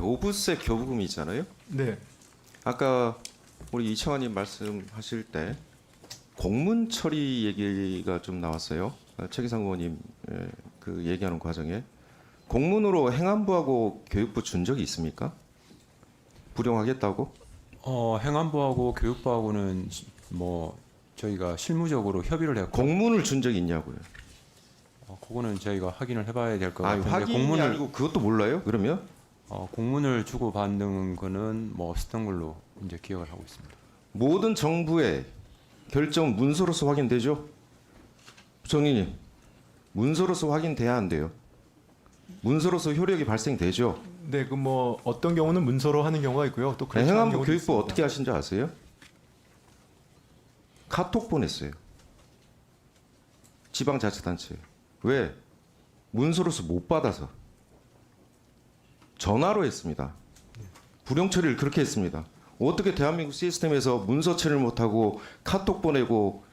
교부세 교부금이 있잖아요. 네. 아까 우리 이청환님 말씀하실 때 공문 처리 얘기가 좀 나왔어요. 최기상 의원님 그 얘기하는 과정에 공문으로 행안부하고 교육부 준 적이 있습니까? 불용하겠다고? 행안부하고 교육부하고는 뭐 저희가 실무적으로 협의를 했고 공문을 준 적이 있냐고요. 그거는 저희가 확인을 해봐야 될 것 같은데 확인이 공문을 아니고 그것도 몰라요? 그러면? 공문을 주고 받는 거는 뭐 없었던 걸로 이제 기억을 하고 있습니다. 모든 정부의 결정 문서로서 확인되죠? 부총리님, 문서로서 확인돼야 안 돼요. 문서로서 효력이 발생되죠. 네, 그 뭐 어떤 경우는 문서로 하는 경우가 있고요. 또 그렇지 않은 행안부 경우도 교육부 있습니다. 어떻게 하신지 아세요? 카톡 보냈어요. 지방자치단체. 왜? 문서로서 못 받아서. 전화로 했습니다. 불용 처리를 그렇게 했습니다. 어떻게 대한민국 시스템에서 문서 처리를 못하고 카톡 보내고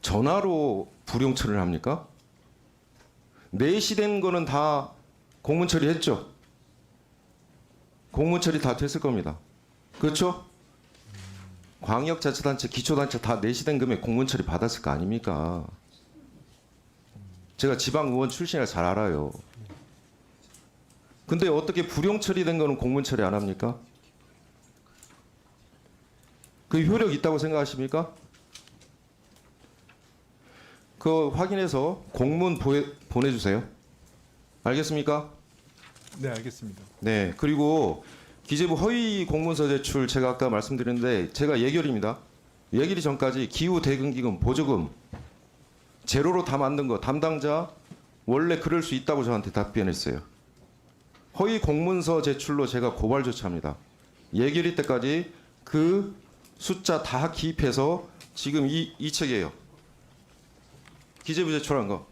전화로 불용 처리를 합니까? 내시된 거는 다 공문 처리했죠. 공문 처리 다 됐을 겁니다. 그렇죠? 광역자치단체, 기초단체 다 내시된 금액 공문 처리 받았을 거 아닙니까? 제가 지방의원 출신이라 잘 알아요. 근데 어떻게 불용 처리된 거는 공문 처리 안 합니까? 그 효력 있다고 생각하십니까? 그거 확인해서 공문 보내주세요. 알겠습니까? 네, 알겠습니다. 네. 그리고 기재부 허위 공문서 제출 제가 아까 말씀드렸는데 제가 예결입니다. 예결이 전까지 기후 대응기금 보조금 제로로 다 만든 거 담당자 원래 그럴 수 있다고 저한테 답변했어요. 허위 공문서 제출로 제가 고발 조치합니다. 예결위 때까지 그 숫자 다 기입해서 지금 이 책이에요. 기재부 제출한 거.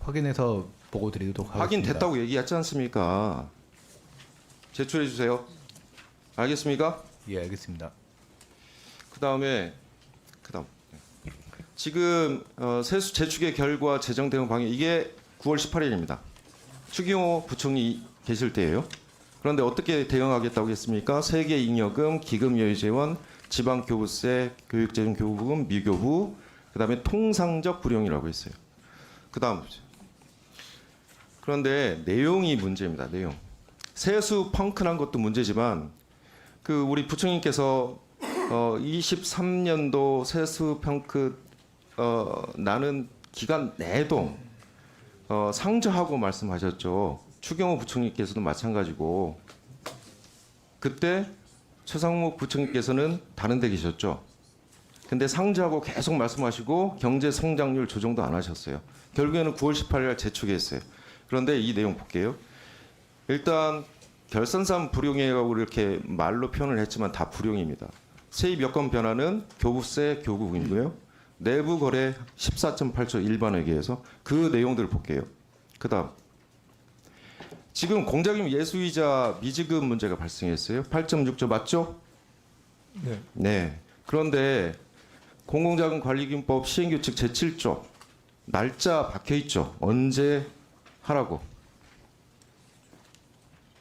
확인해서 보고 드리도록 하겠습니다. 확인됐다고 얘기했지 않습니까? 제출해 주세요. 알겠습니까? 예, 알겠습니다. 그다음 지금 세수 재축의 결과 재정 대응 방향 이게 9월 18일입니다. 추경호 부총리 계실 때예요. 그런데 어떻게 대응하겠다고 했습니까? 세계 잉여금, 기금여유재원, 지방교부세, 교육재정 교부금, 미교부, 그다음에 통상적 불용이라고 했어요. 그다음 그런데 내용이 문제입니다. 내용. 세수 펑크난 것도 문제지만 그 우리 부총리께서 23년도 세수 펑크 나는 기간 내도 상저하고 말씀하셨죠. 추경호 부총리께서도 마찬가지고 그때 최상목 부총리께서는 다른 데 계셨죠. 근데 상저하고 계속 말씀하시고 경제 성장률 조정도 안 하셨어요. 결국에는 9월 18일 날 재촉했어요. 그런데 이 내용 볼게요. 일단 결산상 불용이라고 이렇게 말로 표현을 했지만 다 불용입니다. 세입 여건 변화는 교부세 교부금이고요. 내부 거래 14.8조 일반회계에서 그 내용들을 볼게요. 그다음 지금 공자금 예수이자 미지급 문제가 발생했어요. 8.6조 맞죠? 네. 네. 그런데 공공자금관리기금법 시행규칙 제7조 날짜 박혀 있죠. 언제 하라고.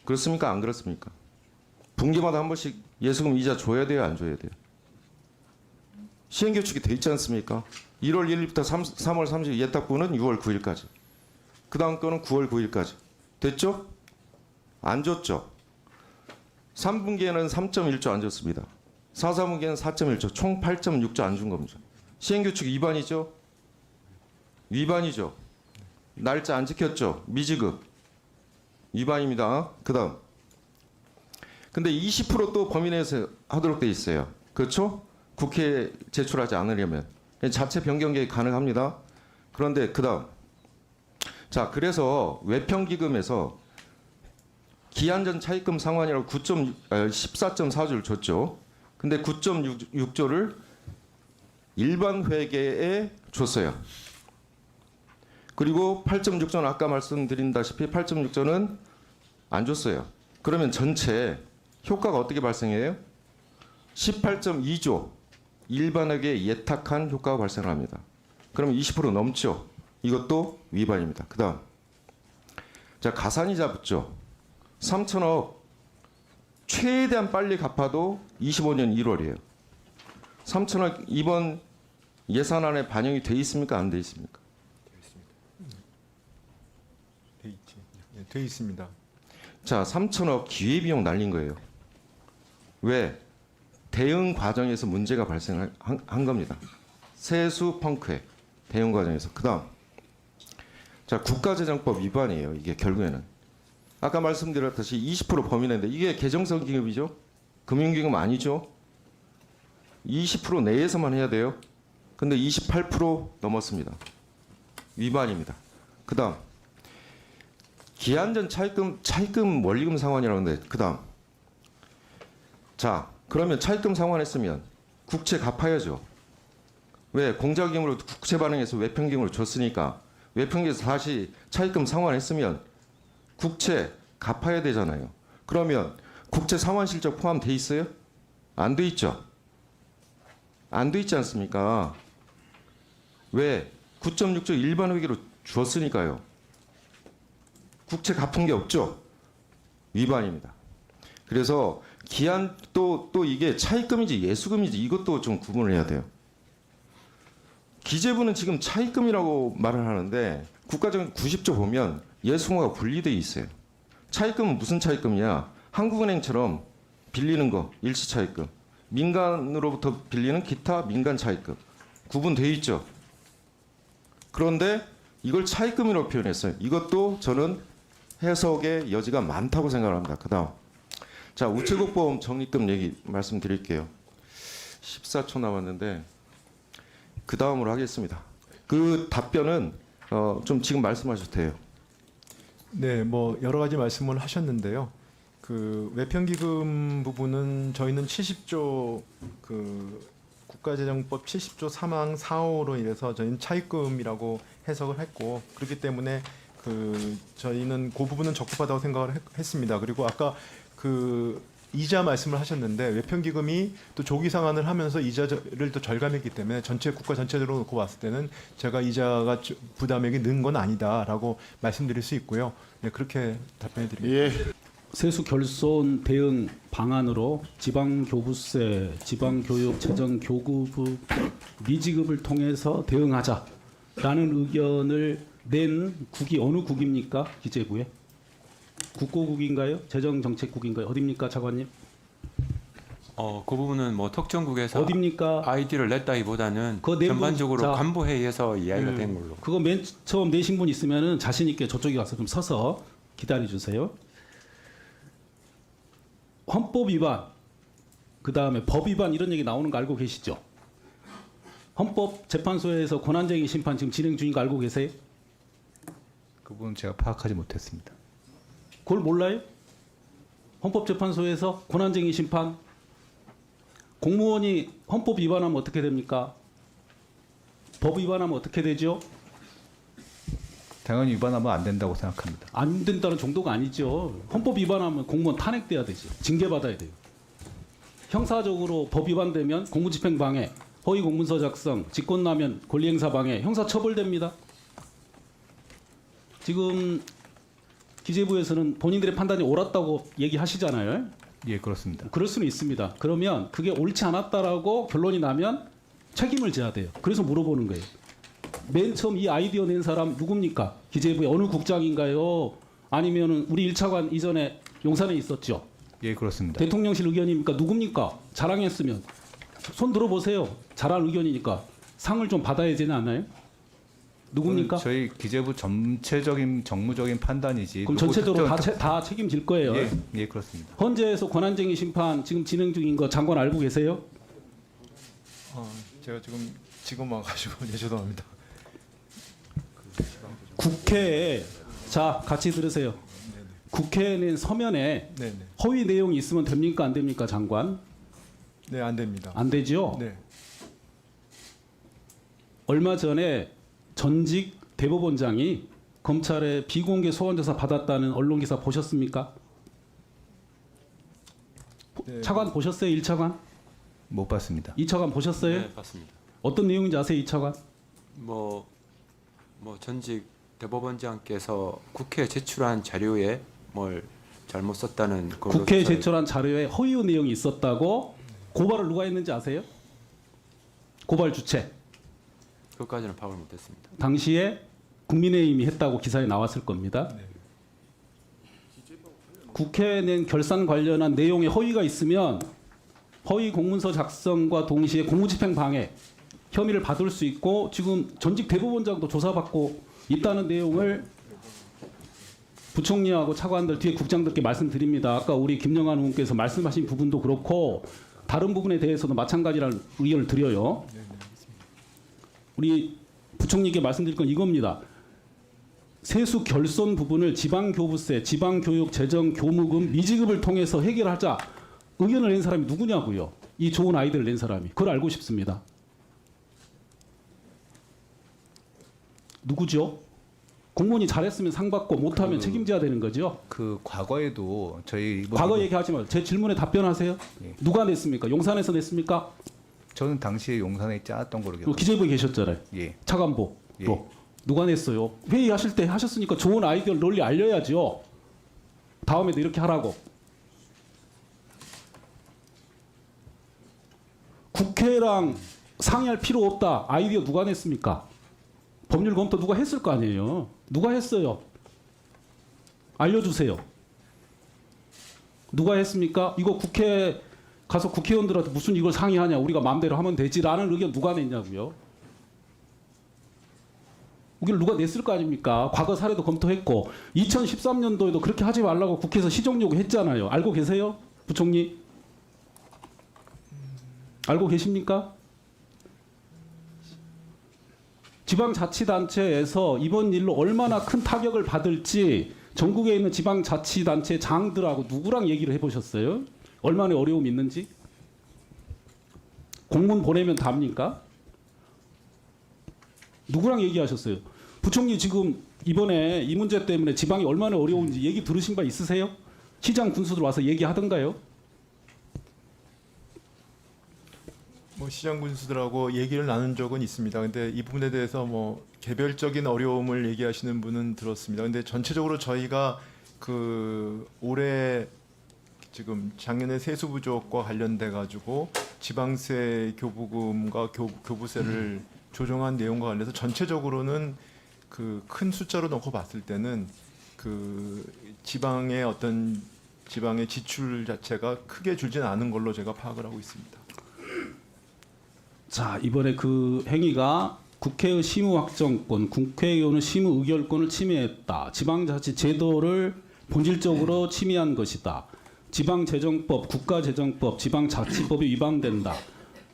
그렇습니까? 안 그렇습니까? 분기마다 한 번씩 예수금 이자 줘야 돼요? 안 줘야 돼요? 시행규칙이 돼 있지 않습니까? 1월 1일부터 3월 30일 예탁부는 6월 9일까지. 그 다음 거는 9월 9일까지. 됐죠? 안 줬죠? 3분기에는 3.1조 안 줬습니다. 4, 4분기에는 4.1조, 총 8.6조 안 준 겁니다. 시행규칙 위반이죠? 위반이죠. 날짜 안 지켰죠? 미지급. 위반입니다. 그 다음. 근데 20%또 범위 내에서 하도록 돼 있어요. 그렇죠? 국회에 제출하지 않으려면. 자체 변경 계획 가능합니다. 그런데 그 다음. 자, 그래서 외평기금에서 기한전 차입금 상환이라고 14.4조를 줬죠. 근데 9.6조를 일반 회계에 줬어요. 그리고 8.6조는 아까 말씀드린다시피 8.6조는 안 줬어요. 그러면 전체 효과가 어떻게 발생해요? 18.2조 일반에게 예탁한 효과가 발생을 합니다. 그럼 20% 넘죠. 이것도 위반입니다. 그 다음 자 가산이자 붙죠. 3천억 최대한 빨리 갚아도 25년 1월이에요. 3천억 이번 예산안에 반영이 돼 있습니까? 안 돼 있습니까? 돼 있습니다. 자, 3천억 기회비용 날린 거예요. 왜? 대응 과정에서 문제가 발생한 겁니다. 세수 펑크에 대응 과정에서. 그다음, 자, 국가재정법 위반이에요. 이게 결국에는 아까 말씀드렸듯이 20% 범위 내인데 이게 개정성 기금이죠. 금융기금 아니죠. 20% 내에서만 해야 돼요. 근데 28% 넘었습니다. 위반입니다. 그다음, 기한전 차입금 원리금 상환이라고 하는데 그다음, 자, 그러면 차입금 상환했으면 국채 갚아야죠. 왜? 공자기금으로 국채 반영해서 외평기금으로 줬으니까 외평기에서 다시 차입금 상환했으면 국채 갚아야 되잖아요. 그러면 국채 상환 실적 포함돼 있어요? 안 돼 있죠. 안 돼 있지 않습니까? 왜? 9.6조 일반 회계로 줬으니까요. 국채 갚은 게 없죠. 위반입니다. 그래서 기한 또 이게 차입금인지 예수금인지 이것도 좀 구분을 해야 돼요. 기재부는 지금 차입금이라고 말을 하는데 국가적 90조 보면 예수금과 분리되어 있어요. 차입금은 무슨 차입금이냐? 한국은행처럼 빌리는 거 일시 차입금, 민간으로부터 빌리는 기타 민간 차입금 구분되어 있죠. 그런데 이걸 차입금이라고 표현했어요. 이것도 저는 해석의 여지가 많다고 생각합니다. 그다음, 자, 우체국보험 적립금 얘기 말씀드릴게요. 14초 남았는데 그 다음으로 하겠습니다. 그 답변은 좀 지금 말씀하셔도 돼요. 네, 뭐 여러 가지 말씀을 하셨는데요. 그 외평기금 부분은 저희는 70조 그 국가재정법 70조 3항 4호로 인해서 저희는 차입금이라고 해석을 했고 그렇기 때문에 그 저희는 그 부분은 적법하다고 생각을 했습니다. 그리고 아까 그 이자 말씀을 하셨는데 외평기금이 또 조기 상환을 하면서 이자를 또 절감했기 때문에 전체 국가 전체적으로 놓고 봤을 때는 제가 이자가 부담액이 는 건 아니다라고 말씀드릴 수 있고요. 네, 그렇게 답변해 드립니다. 세수 결손 대응 방안으로 지방교부세, 지방교육, 재정교구부 미지급을 통해서 대응하자라는 의견을 낸 국이 어느 국입니까? 기재부에? 국고국인가요? 재정정책국인가요? 어디입니까, 차관님? 그 부분은 뭐 특정국에서 어디입니까? 아이디를 냈다기보다는 그 내부- 전반적으로 자, 간부회의에서 이야기가 된 걸로. 그거 맨 처음 내신 분 있으면은 자신 있게 저쪽에 가서 좀 서서 기다려 주세요. 헌법 위반, 그 다음에 법 위반 이런 얘기 나오는 거 알고 계시죠? 헌법재판소에서 권한쟁의 심판 지금 진행 중인 거 알고 계세요? 그 부분 제가 파악하지 못했습니다. 그걸 몰라요? 헌법재판소에서 권한쟁의 심판 공무원이 헌법 위반하면 어떻게 됩니까? 법 위반하면 어떻게 되죠? 당연히 위반하면 안 된다고 생각합니다. 안 된다는 정도가 아니죠. 헌법 위반하면 공무원 탄핵돼야 되지. 징계받아야 돼요. 형사적으로 법 위반되면 공무집행 방해, 허위 공문서 작성, 직권남용, 권리행사 방해, 형사 처벌됩니다. 지금 기재부에서는 본인들의 판단이 옳았다고 얘기하시잖아요. 예, 그렇습니다. 그럴 수는 있습니다. 그러면 그게 옳지 않았다라고 결론이 나면 책임을 져야 돼요. 그래서 물어보는 거예요. 맨 처음 이 아이디어 낸 사람 누굽니까? 기재부의 어느 국장인가요? 아니면 우리 1차관 이전에 용산에 있었죠? 예, 그렇습니다. 대통령실 의견입니까? 누굽니까? 자랑했으면 손 들어보세요. 잘한 의견이니까 상을 좀 받아야 되지 않나요? 누굽니까? 저희 기재부 전체적인 정무적인 판단이지. 그럼 누구 전체적으로 특정- 다 책임질 거예요. 예, 예, 그렇습니다. 헌재에서 권한쟁의 심판 지금 진행 중인 거 장관 알고 계세요? 제가 지금 와가지고 네, 죄송합니다. 국회에 자 같이 들으세요. 국회에 낸 서면에 네네. 허위 내용이 있으면 됩니까 안 됩니까 장관? 네, 안 됩니다. 안 되죠. 네. 얼마 전에 전직 대법원장이 검찰에 비공개 소환조사 받았다는 언론 기사 보셨습니까? 네. 차관 보셨어요? 1차관? 못 봤습니다. 2차관 보셨어요? 네, 맞습니다. 어떤 내용인지 아세요? 2차관? 뭐 전직 대법원장께서 국회에 제출한 자료에 뭘 잘못 썼다는 걸로 국회에 조사를- 제출한 자료에 허위 내용이 있었다고 고발을 누가 했는지 아세요? 고발 주체. 그것까지는 파악을 못했습니다. 당시에 국민의힘이 했다고 기사에 나왔을 겁니다. 국회에 낸 결산 관련한 내용에 허위가 있으면 허위 공문서 작성과 동시에 공무집행 방해 혐의를 받을 수 있고 지금 전직 대법원장도 조사받고 있다는 내용을 부총리하고 차관들 뒤에 국장들께 말씀드립니다. 아까 우리 김영환 의원께서 말씀하신 부분도 그렇고 다른 부분에 대해서도 마찬가지라는 의견을 드려요. 우리 부총리께 말씀드릴 건 이겁니다. 세수 결손 부분을 지방교부세, 지방교육재정교무금, 미지급을 통해서 해결하자 의견을 낸 사람이 누구냐고요. 이 좋은 아이디어를 낸 사람이. 그걸 알고 싶습니다. 누구죠? 공무원이 잘했으면 상 받고 못하면 책임져야 되는 거죠. 그 과거에도 저희 과거 얘기하지 마요. 제 질문에 답변하세요. 예. 누가 냈습니까? 용산에서 냈습니까? 저는 당시에 용산에 짜왔던 거로 기억합니다. 기재부에 계셨잖아요. 예. 차관보. 예. 또 누가 냈어요? 회의하실 때 하셨으니까 좋은 아이디어를 널리 알려야죠. 다음에도 이렇게 하라고. 국회랑 상의할 필요 없다. 아이디어 누가 냈습니까? 법률 검토 누가 했을 거 아니에요. 누가 했어요? 알려주세요. 누가 했습니까? 이거 국회 가서 국회의원들한테 무슨 이걸 상의하냐. 우리가 마음대로 하면 되지라는 의견 누가 냈냐고요. 이걸 누가 냈을 거 아닙니까? 과거 사례도 검토했고 2013년도에도 그렇게 하지 말라고 국회에서 시정 요구했잖아요. 알고 계세요? 부총리? 알고 계십니까? 지방자치단체에서 이번 일로 얼마나 큰 타격을 받을지 전국에 있는 지방자치단체 장들하고 누구랑 얘기를 해보셨어요? 얼마나 어려움이 있는지? 공문 보내면 답니까? 누구랑 얘기하셨어요? 부총리 지금 이번에 이 문제 때문에 지방이 얼마나 어려운지 얘기 들으신 바 있으세요? 시장 군수들 와서 얘기하던가요? 뭐 시장 군수들하고 얘기를 나눈 적은 있습니다. 근데 이 부분에 대해서 뭐 개별적인 어려움을 얘기하시는 분은 들었습니다. 근데 전체적으로 저희가 그 올해 지금 작년에 세수 부족과 관련돼 가지고 지방세 교부금과 교부세를 조정한 내용과 관련해서 전체적으로는 그 큰 숫자로 놓고 봤을 때는 그 지방의 어떤 지방의 지출 자체가 크게 줄지는 않은 걸로 제가 파악을 하고 있습니다. 자, 이번에 그 행위가 국회의 심의확정권, 국회의원의 심의의결권을 침해했다. 지방자치 제도를 본질적으로 침해한 것이다. 지방재정법, 국가재정법, 지방자치법이 위반된다.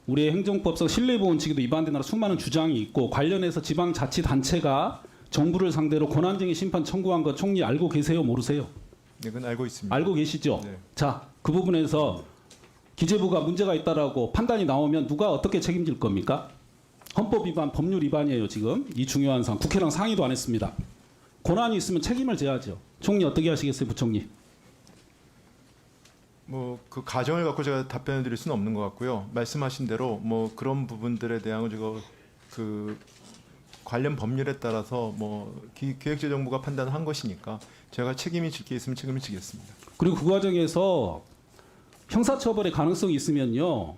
우리의 행정법상 신뢰보훈칙에도 위반된다는 수많은 주장이 있고 관련해서 지방자치단체가 정부를 상대로 권한쟁의 심판 청구한 거 총리 알고 계세요? 모르세요? 네, 그건 알고 있습니다. 알고 계시죠? 네. 자, 그 부분에서 기재부가 문제가 있다라고 판단이 나오면 누가 어떻게 책임질 겁니까? 헌법 위반, 법률 위반이에요. 지금 이 중요한 사항. 국회랑 상의도 안 했습니다. 권한이 있으면 책임을 져야죠. 총리 어떻게 하시겠어요, 부총리? 뭐 그 가정을 갖고 제가 답변을 드릴 수는 없는 것 같고요. 말씀하신 대로 뭐 그런 부분들에 대한 제가 그 관련 법률에 따라서 뭐 기획재정부가 판단한 것이니까 제가 책임이 질 게 있으면 책임을 지겠습니다. 그리고 그 과정에서 형사처벌의 가능성이 있으면요.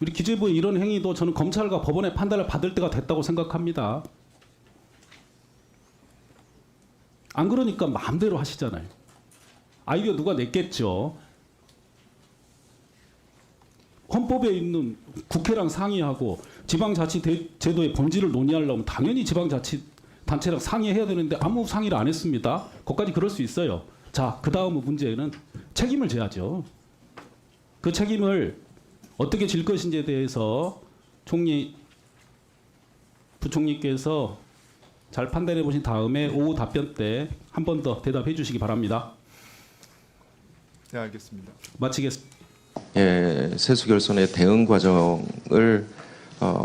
우리 기재부의 이런 행위도 저는 검찰과 법원의 판단을 받을 때가 됐다고 생각합니다. 안 그러니까 마음대로 하시잖아요. 아이디어 누가 냈겠죠. 헌법에 있는 국회랑 상의하고 지방자치제도의 본질을 논의하려면 당연히 지방자치단체랑 상의해야 되는데 아무 상의를 안 했습니다. 거기까지 그럴 수 있어요. 자, 그 다음 문제는 책임을 져야죠. 그 책임을 어떻게 질 것인지에 대해서 총리, 부총리께서 잘 판단해 보신 다음에 오후 답변 때 한 번 더 대답해 주시기 바랍니다. 네, 알겠습니다. 마치겠습니다. 예, 세수 결손의 대응 과정을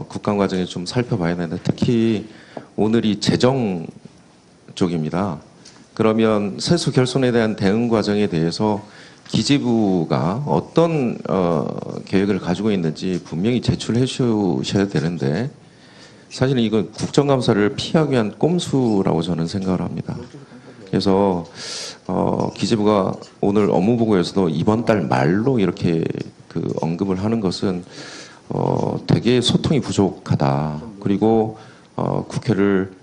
국감 과정에 좀 살펴봐야 되는데 특히 오늘이 재정 쪽입니다. 그러면 세수 결손에 대한 대응 과정에 대해서 기재부가 어떤 계획을 가지고 있는지 분명히 제출해 주셔야 되는데 사실은 이건 국정감사를 피하기 위한 꼼수라고 저는 생각을 합니다. 그래서 기재부가 오늘 업무보고에서도 이번 달 말로 이렇게 그 언급을 하는 것은 되게 소통이 부족하다. 그리고 국회를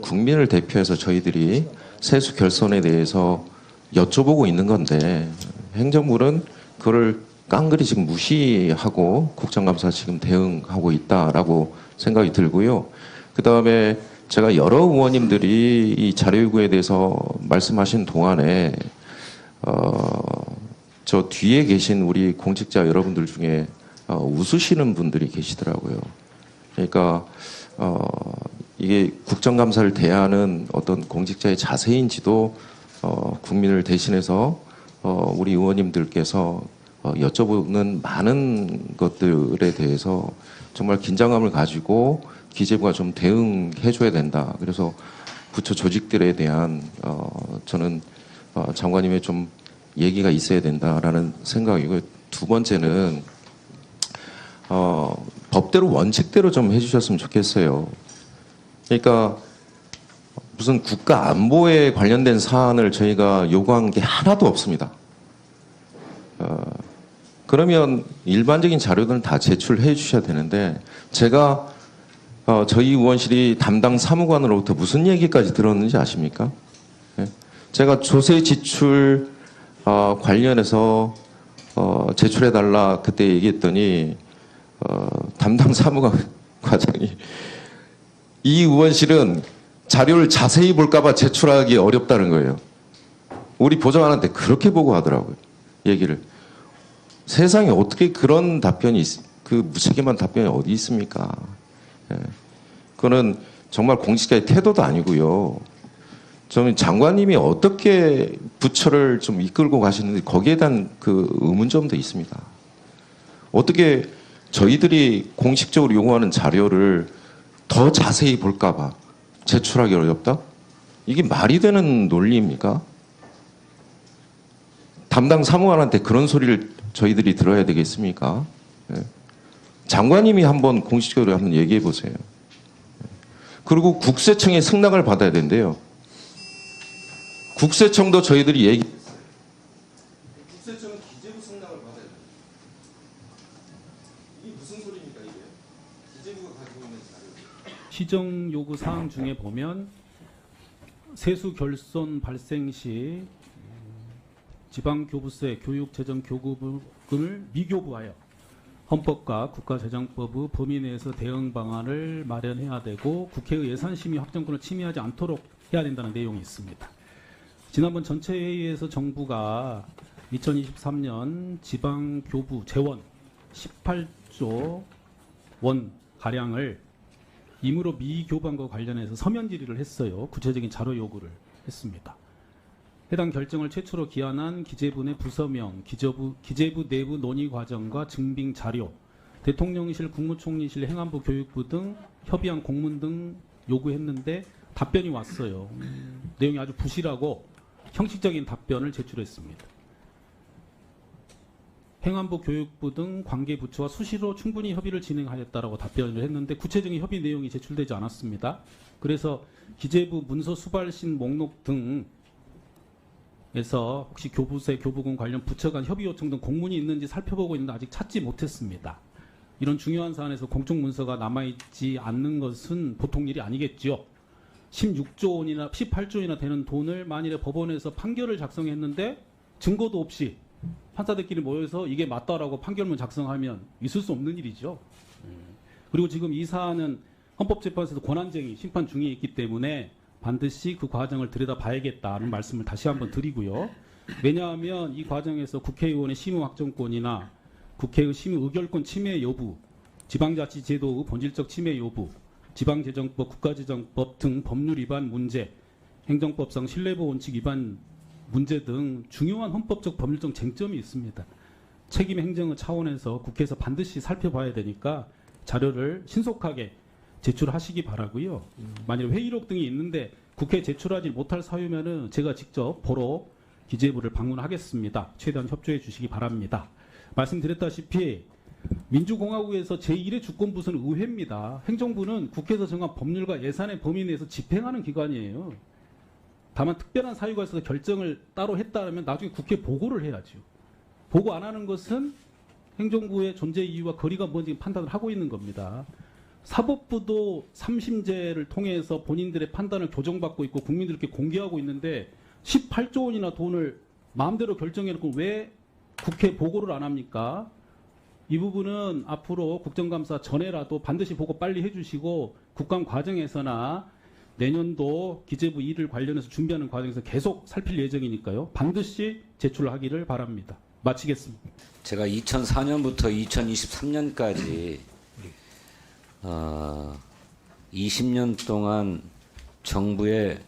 국민을 대표해서 저희들이 세수 결손에 대해서 여쭤보고 있는 건데 행정부는 그걸 깡그리 지금 무시하고 국정감사 지금 대응하고 있다라고 생각이 들고요. 그 다음에 제가 여러 의원님들이 이 자료 요구에 대해서 말씀하신 동안에 저 뒤에 계신 우리 공직자 여러분들 중에 웃으시는 분들이 계시더라고요. 그러니까 이게 국정감사를 대하는 어떤 공직자의 자세인지도 국민을 대신해서 우리 의원님들께서 여쭤보는 많은 것들에 대해서 정말 긴장감을 가지고 기재부가 좀 대응해줘야 된다. 그래서 부처 조직들에 대한 저는 장관님의 좀 얘기가 있어야 된다라는 생각이고, 두 번째는 법대로 원칙대로 좀 해주셨으면 좋겠어요. 그러니까 무슨 국가 안보에 관련된 사안을 저희가 요구한 게 하나도 없습니다. 그러면 일반적인 자료들은 다 제출해 주셔야 되는데, 제가 저희 의원실이 담당 사무관으로부터 무슨 얘기까지 들었는지 아십니까? 제가 조세 지출 관련해서 제출해달라 그때 얘기했더니 담당 사무관 과장이 이 의원실은 자료를 자세히 볼까봐 제출하기 어렵다는 거예요. 우리 보좌관한테 그렇게 보고 하더라고요. 얘기를. 세상에 어떻게 그런 답변이 그 무책임한 답변이 어디 있습니까? 그거는 정말 공직자의 태도도 아니고요. 저는 장관님이 어떻게 부처를 좀 이끌고 가시는지 거기에 대한 그 의문점도 있습니다. 어떻게 저희들이 공식적으로 요구하는 자료를 더 자세히 볼까봐 제출하기 어렵다? 이게 말이 되는 논리입니까? 담당 사무관한테 그런 소리를 저희들이 들어야 되겠습니까? 장관님이 한번 공식적으로 한번 얘기해 보세요. 그리고 국세청의 승낙을 받아야 된대요. 국세청도 저희들이 국세청은 기재부 승낙을 받아야 돼요. 이게 무슨 소리입니까 이게? 기재부가 가지고 있는 자료. 시정 요구 사항 중에 보면 세수 결손 발생 시 지방교부세 교육재정교부금을 미교부하여 헌법과 국가재정법의 범위 내에서 대응 방안을 마련해야 되고 국회의 예산심의 확정권을 침해하지 않도록 해야 된다는 내용이 있습니다. 지난번 전체 회의에서 정부가 2023년 지방교부 재원 18조 원 가량을 임의로 미교부한 것과 관련해서 서면 질의를 했어요. 구체적인 자료 요구를 했습니다. 해당 결정을 최초로 기한한 기재부 내 부서명, 기재부 내부 논의 과정과 증빙 자료, 대통령실, 국무총리실, 행안부, 교육부 등 협의한 공문 등 요구했는데 답변이 왔어요. 내용이 아주 부실하고 형식적인 답변을 제출했습니다. 행안부, 교육부 등 관계부처와 수시로 충분히 협의를 진행하였다라고 답변을 했는데 구체적인 협의 내용이 제출되지 않았습니다. 그래서 기재부 문서 수발신 목록 등에서 혹시 교부세, 교부금 관련 부처 간 협의 요청 등 공문이 있는지 살펴보고 있는데 아직 찾지 못했습니다. 이런 중요한 사안에서 공적 문서가 남아있지 않는 것은 보통 일이 아니겠죠. 16조 원이나 18조 원이나 되는 돈을 만일에 법원에서 판결을 작성했는데 증거도 없이 판사들끼리 모여서 이게 맞다라고 판결문 작성하면 있을 수 없는 일이죠. 그리고 지금 이 사안은 헌법재판소에서 권한쟁의 심판 중에 있기 때문에 반드시 그 과정을 들여다봐야겠다는 말씀을 다시 한번 드리고요. 왜냐하면 이 과정에서 국회의원의 심의 확정권이나 국회의 심의 의결권 침해 여부, 지방자치제도의 본질적 침해 여부, 지방재정법, 국가재정법 등 법률 위반 문제, 행정법상 신뢰보 원칙 위반 문제 등 중요한 헌법적 법률적 쟁점이 있습니다. 책임 행정의 차원에서 국회에서 반드시 살펴봐야 되니까 자료를 신속하게 제출하시기 바라고요. 만일 회의록 등이 있는데 국회에 제출하지 못할 사유면은 제가 직접 보러 기재부를 방문하겠습니다. 최대한 협조해 주시기 바랍니다. 말씀드렸다시피 민주공화국에서 제1의 주권부서는 의회입니다. 행정부는 국회에서 정한 법률과 예산의 범위 내에서 집행하는 기관이에요. 다만 특별한 사유가 있어서 결정을 따로 했다면 나중에 국회에 보고를 해야죠. 보고 안 하는 것은 행정부의 존재 이유와 거리가 뭔지 판단을 하고 있는 겁니다. 사법부도 3심제를 통해서 본인들의 판단을 교정받고 있고 국민들께 공개하고 있는데 18조 원이나 돈을 마음대로 결정해놓고 왜 국회에 보고를 안 합니까? 이 부분은 앞으로 국정감사 전에라도 반드시 보고 빨리 해주시고 국감 과정에서나 내년도 기재부 일을 관련해서 준비하는 과정에서 계속 살필 예정이니까요. 반드시 제출하기를 바랍니다. 마치겠습니다. 제가 2004년부터 2023년까지 20년 동안 정부의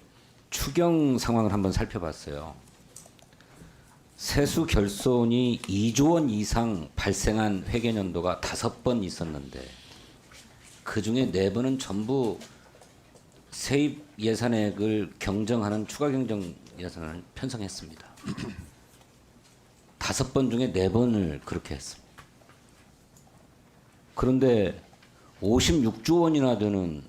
추경 상황을 한번 살펴봤어요. 세수 결손이 2조 원 이상 발생한 회계년도가 5번 있었는데 그중에 4번은 전부 세입 예산액을 경정하는 추가 경정 예산을 편성했습니다. 5번 중에 4번을 그렇게 했습니다. 그런데 56조 원이나 되는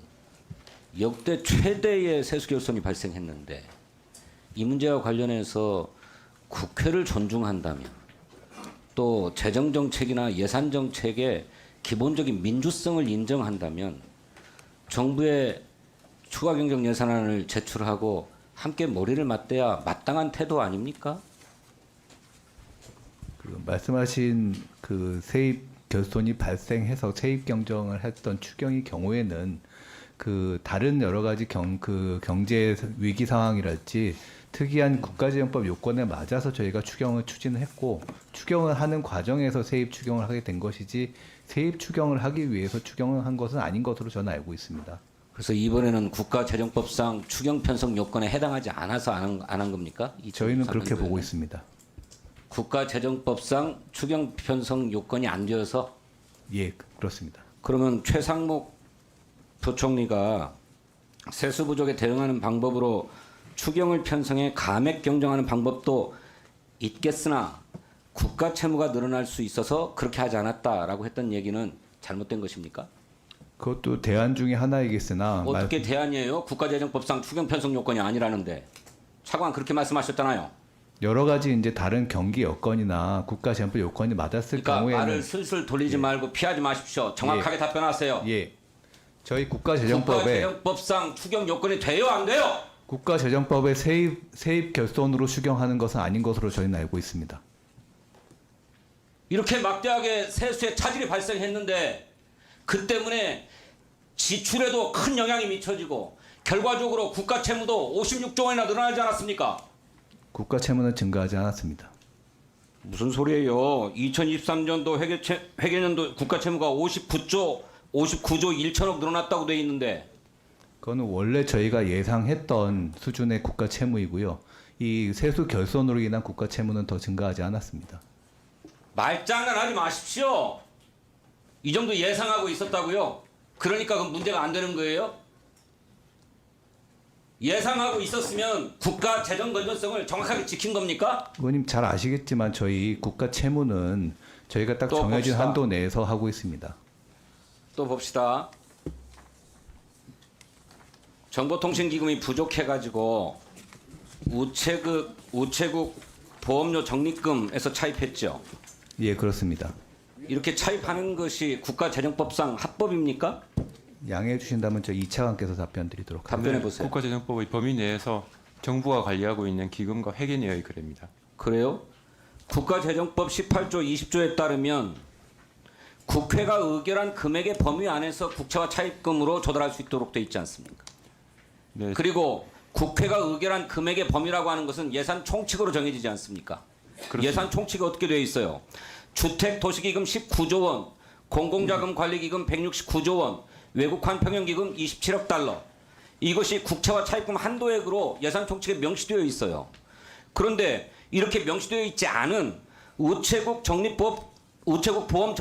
역대 최대의 세수 결손이 발생했는데 이 문제와 관련해서 국회를 존중한다면 또 재정정책이나 예산정책의 기본적인 민주성을 인정한다면 정부의 추가 경정 예산안을 제출하고 함께 머리를 맞대야 마땅한 태도 아닙니까? 그 말씀하신 그 세입 결손이 발생해서 세입 경정을 했던 추경의 경우에는 그 다른 여러 가지 경제 위기 상황이랄지 특이한 국가재정법 요건에 맞아서 저희가 추경을 추진했고 추경을 하는 과정에서 세입 추경을 하게 된 것이지 세입 추경을 하기 위해서 추경을 한 것은 아닌 것으로 저는 알고 있습니다. 그래서 이번에는 국가재정법상 추경 편성 요건에 해당하지 않아서 안 한 겁니까? 저희는 그렇게 2023년도에는? 보고 있습니다. 국가재정법상 추경 편성 요건이 안 되어서 예, 그렇습니다. 그러면 최상목 부총리가 세수 부족에 대응하는 방법으로 추경을 편성해 감액 경정하는 방법도 있겠으나 국가 채무가 늘어날 수 있어서 그렇게 하지 않았다라고 했던 얘기는 잘못된 것입니까? 그것도 대안 중에 하나이겠으나 어떻게 대안이에요? 국가재정법상 추경 편성 요건이 아니라는데 차관 그렇게 말씀하셨잖아요. 여러 가지 이제 다른 경기 여건이나 국가재정법 요건이 맞았을 그러니까 경우에는 말을 슬슬 돌리지 말고 피하지 마십시오. 정확하게 답변하세요. 예, 저희 국가재정법에 국가재정법상 추경 요건이 돼요, 안 돼요? 국가재정법에 세입 결손으로 추경하는 것은 아닌 것으로 저희는 알고 있습니다. 이렇게 막대하게 세수에 차질이 발생했는데 그 때문에 지출에도 큰 영향이 미쳐지고 결과적으로 국가 채무도 56조 원이나 늘어나지 않았습니까? 국가 채무는 증가하지 않았습니다. 무슨 소리예요? 2023년도 회계년도 국가 채무가 59조 1천억 늘어났다고 돼 있는데 그거는 원래 저희가 예상했던 수준의 국가 채무이고요. 이 세수 결손으로 인한 국가 채무는 더 증가하지 않았습니다. 말장난하지 마십시오. 이 정도 예상하고 있었다고요? 그러니까 그 문제가 안 되는 거예요? 예상하고 있었으면 국가 재정 건전성을 정확하게 지킨 겁니까? 의원님 잘 아시겠지만 저희 국가 채무는 저희가 딱 또 정해진 봅시다. 한도 내에서 하고 있습니다. 또 봅시다. 정보통신기금이 부족해가지고 우체국 보험료 적립금에서 차입했죠. 예, 그렇습니다. 이렇게 차입하는 것이 국가재정법상 합법입니까? 양해해 주신다면 저 이차관께서 답변 드리도록 하겠습니다. 답변해 보세요. 국가재정법의 범위 내에서 정부가 관리하고 있는 기금과 회계 내의 거래입니다. 그래요? 국가재정법 18조 20조에 따르면 국회가 의결한 금액의 범위 안에서 국채와 차입금으로 조달할 수 있도록 돼 있지 않습니까? 네, 그리고 국회가 의결한 금액의 범위라고 하는 것은 예산 총칙으로 정해지지 않습니까? 그렇습니다. 예산 총칙이 어떻게 되어 있어요? 주택도시기금 19조 원, 공공자금 관리기금 169조 원, 외국환 평형기금 27억 달러. 이것이 국채와 차입금 한도액으로 예산 총칙에 명시되어 있어요. 그런데 이렇게 명시되어 있지 않은 우체국 보험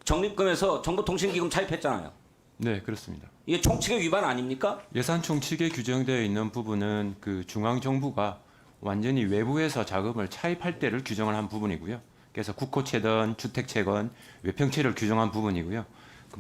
적립금에서 정보통신기금 차입했잖아요. 네, 그렇습니다. 이게 총칙의 위반 아닙니까? 예산 총칙에 규정되어 있는 부분은 그 중앙 정부가 완전히 외부에서 자금을 차입할 때를 규정을 한 부분이고요. 그래서 국고채든 주택채건 외평채를 규정한 부분이고요.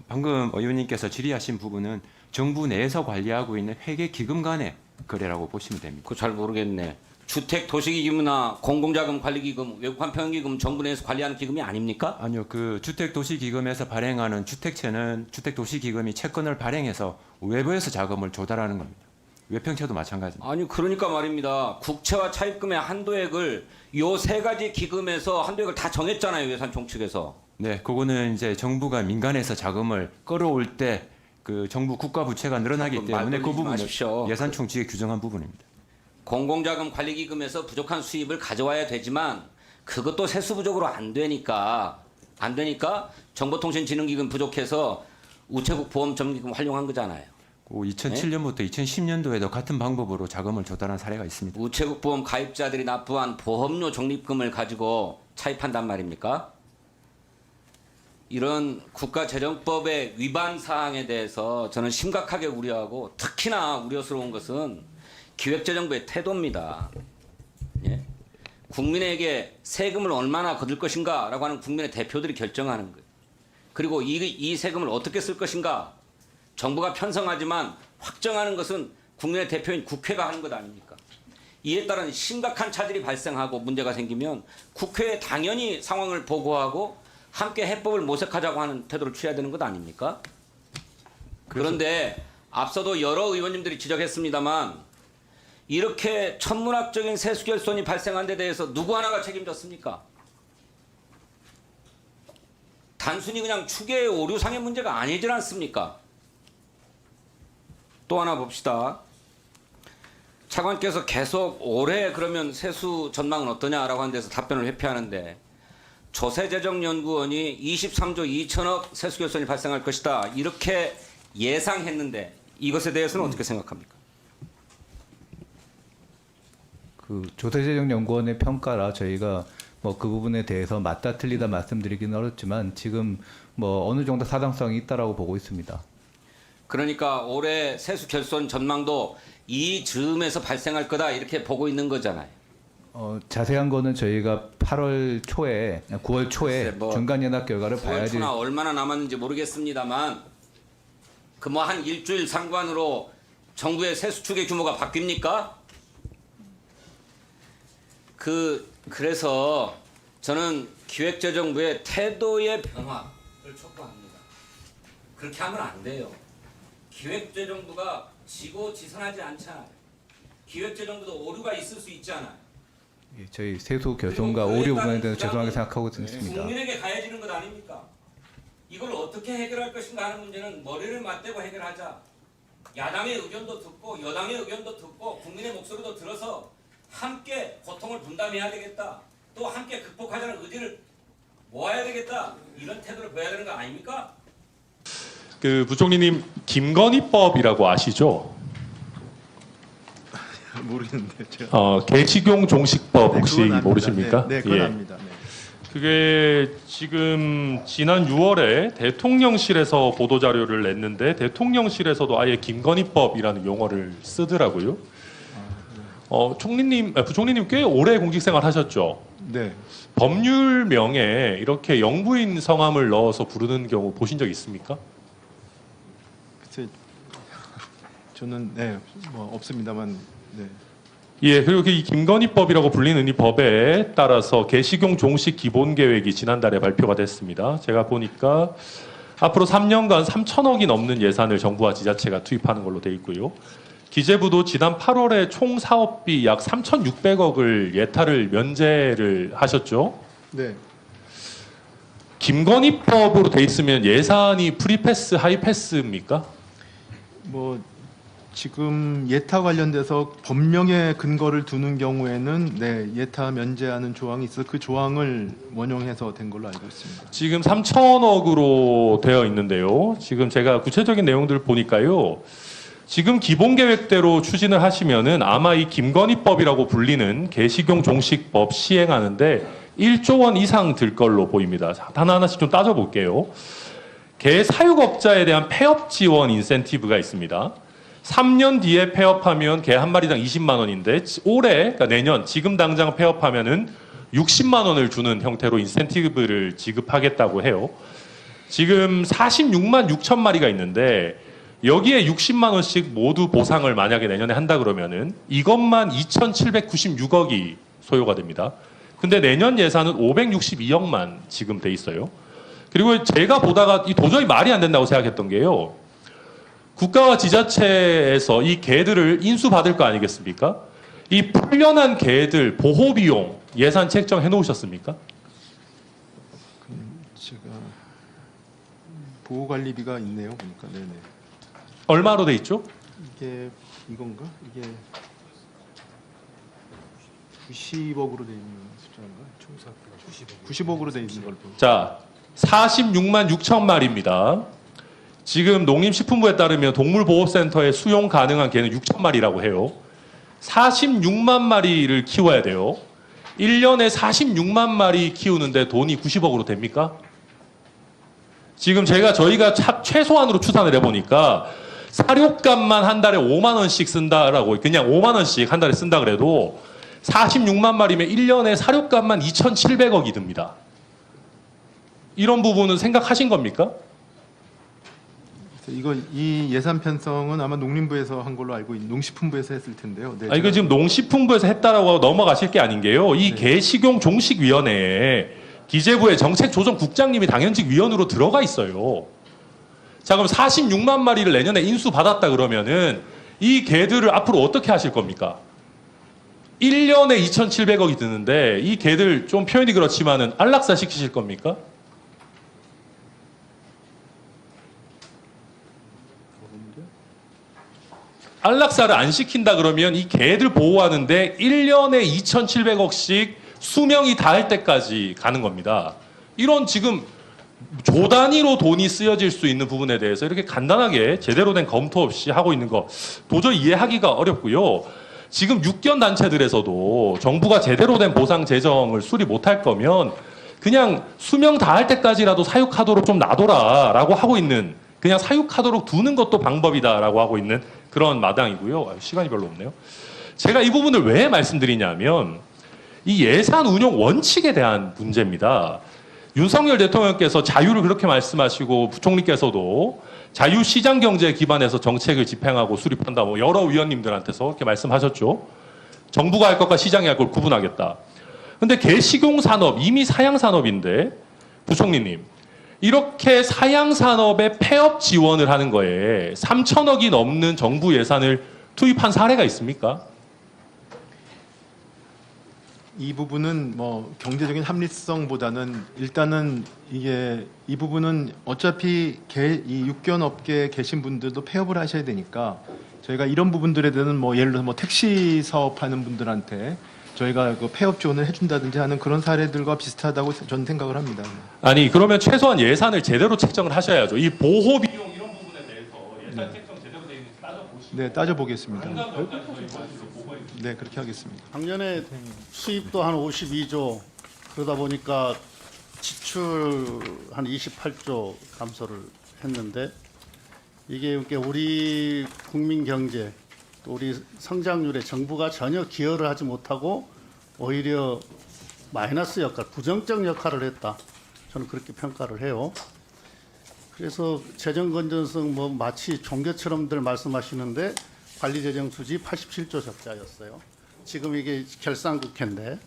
방금 의원님께서 질의하신 부분은 정부 내에서 관리하고 있는 회계 기금 간의 거래라고 보시면 됩니다. 그거 잘 모르겠네. 주택도시기금이나 공공자금관리기금, 외국환평기금 정부 내에서 관리하는 기금이 아닙니까? 아니요, 그 주택도시기금에서 발행하는 주택채는 주택도시기금이 채권을 발행해서 외부에서 자금을 조달하는 겁니다. 외평채도 마찬가지입니다. 아니 그러니까 말입니다. 국채와 차입금의 한도액을 요 세 가지 기금에서 한도액을 다 정했잖아요. 예산총 측에서. 네, 그거는 이제 정부가 민간에서 자금을 끌어올 때 그 정부 국가 부채가 늘어나기 말 때문에 그 돌리지 부분을 마십시오. 예산총 측에 규정한 부분입니다. 공공자금관리기금에서 부족한 수입을 가져와야 되지만 그것도 세수 부족으로 안 되니까 정보통신진흥기금 부족해서 우체국 보험정기금 활용한 거잖아요. 그 2007년부터 2010년도에도 같은 방법으로 자금을 조달한 사례가 있습니다. 우체국 보험 가입자들이 납부한 보험료 적립금을 가지고 차입한단 말입니까? 이런 국가재정법의 위반 사항에 대해서 저는 심각하게 우려하고 특히나 우려스러운 것은 기획재정부의 태도입니다. 예? 국민에게 세금을 얼마나 거둘 것인가라고 하는 국민의 대표들이 결정하는 거예요. 그리고 이 세금을 어떻게 쓸 것인가 정부가 편성하지만 확정하는 것은 국민의 대표인 국회가 하는 것 아닙니까? 이에 따른 심각한 차질이 발생하고 문제가 생기면 국회에 당연히 상황을 보고하고 함께 해법을 모색하자고 하는 태도를 취해야 되는 것 아닙니까? 그런데 앞서도 여러 의원님들이 지적했습니다만 이렇게 천문학적인 세수 결손이 발생한 데 대해서 누구 하나가 책임졌습니까? 단순히 그냥 추계의 오류상의 문제가 아니질 않습니까? 또 하나 봅시다. 차관께서 계속 올해 그러면 세수 전망은 어떠냐라고 하는 데서 답변을 회피하는데 조세재정연구원이 23조 2천억 세수 결손이 발생할 것이다 이렇게 예상했는데 이것에 대해서는 어떻게 생각합니까? 그 조세재정연구원의 평가라 저희가 뭐 그 부분에 대해서 맞다 틀리다 말씀드리기는 어렵지만 지금 뭐 어느 정도 타당성이 있다라고 보고 있습니다. 그러니까 올해 세수 결손 전망도 이 즈음에서 발생할 거다 이렇게 보고 있는 거잖아요. 자세한 거는 저희가 8월 초에, 9월 초에 글쎄, 뭐 중간 연합 결과를 9월 봐야지. 초나 얼마나 남았는지 모르겠습니다만 그 뭐 한 일주일 상관으로 정부의 세수 추계 규모가 바뀝니까? 그래서 저는 기획재정부의 태도의 변화를 촉구합니다. 그렇게 하면 안 돼요. 기획재정부가 지고지선하지 않잖아요. 기획재정부도 오류가 있을 수 있잖아요. 예, 저희 세수 결손과 오류 부분에 대해서 죄송하게 생각하고 있습니다. 국민에게 가해지는 것 아닙니까? 이걸 어떻게 해결할 것인가 하는 문제는 머리를 맞대고 해결하자. 야당의 의견도 듣고 여당의 의견도 듣고 국민의 목소리도 들어서 함께 고통을 분담해야 되겠다. 또 함께 극복하자는 의지를 모아야 되겠다. 이런 태도를 보여야 되는 거 아닙니까? 그 부총리님 김건희법이라고 아시죠? 모르겠는데 제가. 개식용 종식법 혹시 그건 압니다. 모르십니까? 네, 그건 예. 압니다. 네. 그게 지금 지난 6월에 대통령실에서 보도 자료를 냈는데 대통령실에서도 아예 김건희법이라는 용어를 쓰더라고요. 부총리님 꽤 오래 공직생활 하셨죠? 네. 법률명에 이렇게 영부인 성함을 넣어서 부르는 경우 보신 적 있습니까? 글쎄 저는 뭐 없습니다만 네. 예, 그리고 이 김건희법이라고 불리는 이 법에 따라서 개식용 종식 기본계획이 지난달에 발표가 됐습니다. 제가 보니까 앞으로 3년간 3천억이 넘는 예산을 정부와 지자체가 투입하는 걸로 돼 있고요. 기재부도 지난 8월에 총 사업비 약 3,600억을 예타를 면제를 하셨죠. 네. 김건희법으로 돼 있으면 예산이 프리패스, 하이패스입니까? 뭐 지금 예타 관련돼서 법령에 근거를 두는 경우에는 네, 예타 면제하는 조항이 있어 그 조항을 원용해서 된 걸로 알고 있습니다. 지금 3천억으로 되어 있는데요. 지금 제가 구체적인 내용들을 보니까요. 지금 기본 계획대로 추진을 하시면은 아마 이 김건희법이라고 불리는 개식용 종식법 시행하는데 1조 원 이상 들 걸로 보입니다. 하나하나씩 좀 따져볼게요. 개 사육업자에 대한 폐업 지원 인센티브가 있습니다. 3년 뒤에 폐업하면 개 한 마리당 20만 원인데 올해, 그러니까 내년 지금 당장 폐업하면은 60만 원을 주는 형태로 인센티브를 지급하겠다고 해요. 지금 46만 6천 마리가 있는데 여기에 60만 원씩 모두 보상을 만약에 내년에 한다 그러면은 이것만 2,796억이 소요가 됩니다. 근데 내년 예산은 562억만 지금 돼 있어요. 그리고 제가 보다가 이 도저히 말이 안 된다고 생각했던 게요. 국가와 지자체에서 이 개들을 인수받을 거 아니겠습니까? 이 풀려난 개들 보호 비용 예산 책정해 놓으셨습니까? 제가 보호 관리비가 있네요. 보니까 네네. 얼마로 돼 있죠? 이게 이건가? 이게 90억으로 돼 있는 숫자인가? 총사 90억으로 돼 있는 걸 보고. 자, 46만 6천 마리입니다. 지금 농림식품부에 따르면 동물보호센터에 수용 가능한 개는 6천 마리라고 해요. 46만 마리를 키워야 돼요. 1년에 46만 마리 키우는데 돈이 90억으로 됩니까? 지금 저희가 최소한으로 추산을 해보니까 사료값만 한 달에 5만 원씩 쓴다라고, 그냥 5만 원씩 한 달에 쓴다 그래도 46만 마리면 1년에 사료값만 2,700억이 듭니다. 이런 부분은 생각하신 겁니까? 이 예산 편성은 아마 농림부에서 한 걸로 알고 있는 농식품부에서 했을 텐데요. 네, 이거 지금 농식품부에서 했다라고 넘어가실 게 아닌 게요. 이 개식용 종식위원회에 기재부의 정책조정국장님이 당연직 위원으로 들어가 있어요. 자, 그럼 46만 마리를 내년에 인수받았다 그러면은 이 개들을 앞으로 어떻게 하실 겁니까? 1년에 2,700억이 드는데 이 개들 좀 표현이 그렇지만은 안락사 시키실 겁니까? 안락사를 안 시킨다 그러면 이 개들 보호하는데 1년에 2,700억씩 수명이 닿을 때까지 가는 겁니다. 이런 지금 조 단위로 돈이 쓰여질 수 있는 부분에 대해서 이렇게 간단하게 제대로 된 검토 없이 하고 있는 거 도저히 이해하기가 어렵고요. 지금 육견 단체들에서도 정부가 제대로 된 보상 재정을 수립 못할 거면 그냥 수명 닿을 때까지라도 사육하도록 좀 놔둬라라고 하고 있는, 그냥 사육하도록 두는 것도 방법이다라고 하고 있는 그런 마당이고요. 시간이 별로 없네요. 제가 이 부분을 왜 말씀드리냐면 이 예산 운용 원칙에 대한 문제입니다. 윤석열 대통령께서 자유를 그렇게 말씀하시고 부총리께서도 자유시장 경제에 기반해서 정책을 집행하고 수립한다, 뭐 여러 위원님들한테서 그렇게 말씀하셨죠. 정부가 할 것과 시장이 할 걸 구분하겠다. 근데 개식용 산업 이미 사양 산업인데 부총리님, 이렇게 사양 산업에 폐업 지원을 하는 거에 3천억이 넘는 정부 예산을 투입한 사례가 있습니까? 이 부분은 뭐 경제적인 합리성보다는 일단은 이 부분은 어차피 이 육견 업계에 계신 분들도 폐업을 하셔야 되니까 저희가 이런 부분들에 대해서는 뭐 예를 들어서 뭐 택시 사업하는 분들한테 저희가 그 폐업 지원을 해준다든지 하는 그런 사례들과 비슷하다고 저는 생각을 합니다. 아니 그러면 최소한 예산을 제대로 책정을 하셔야죠. 이 보호 비용 이런 부분에 대해서 예산 책정 제대로 되어 있는지 따져보시고. 네, 따져보겠습니다. 네, 그렇게 하겠습니다. 작년에 수입도 한 52조 그러다 보니까 지출 한 28조 감소를 했는데 이게 이렇게 우리 국민 경제 또 우리 성장률에 정부가 전혀 기여를 하지 못하고 오히려 마이너스 역할, 부정적 역할을 했다. 저는 그렇게 평가를 해요. 그래서 재정 건전성 뭐 마치 종교처럼들 말씀하시는데 관리재정 수지 87조 적자였어요. 지금 이게 결산국회인데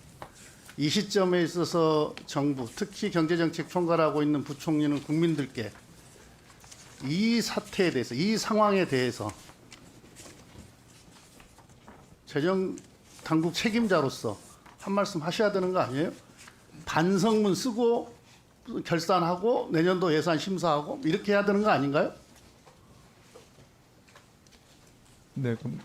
이 시점에 있어서 정부, 특히 경제정책 총괄하고 있는 부총리는 국민들께 이 사태에 대해서, 이 상황에 대해서 재정 당국 책임자로서 한 말씀 하셔야 되는 거 아니에요? 반성문 쓰고 결산하고 내년도 예산 심사하고 이렇게 해야 되는 거 아닌가요? 네, 그럼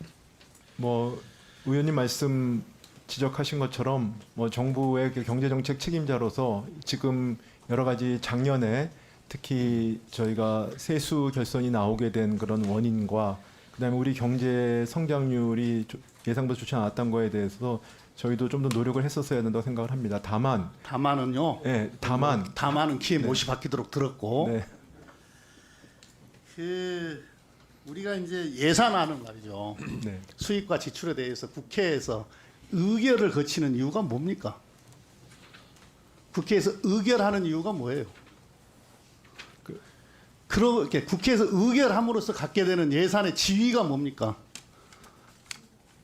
뭐 의원님 말씀 지적하신 것처럼 뭐 정부의 경제 정책 책임자로서 지금 여러 가지 작년에 특히 저희가 세수 결손이 나오게 된 그런 원인과 그다음에 우리 경제 성장률이 예상보다 좋지 않았던 거에 대해서 저희도 좀 더 노력을 했었어야 된다고 생각을 합니다. 다만은요. 네, 다만은 귀에 네. 못이 박히도록 들었고 네, 그 우리가 이제 예산안을 말이죠. 네. 수입과 지출에 대해서 국회에서 의결을 거치는 이유가 뭡니까? 국회에서 의결하는 이유가 뭐예요? 그렇게 국회에서 의결함으로써 갖게 되는 예산의 지위가 뭡니까?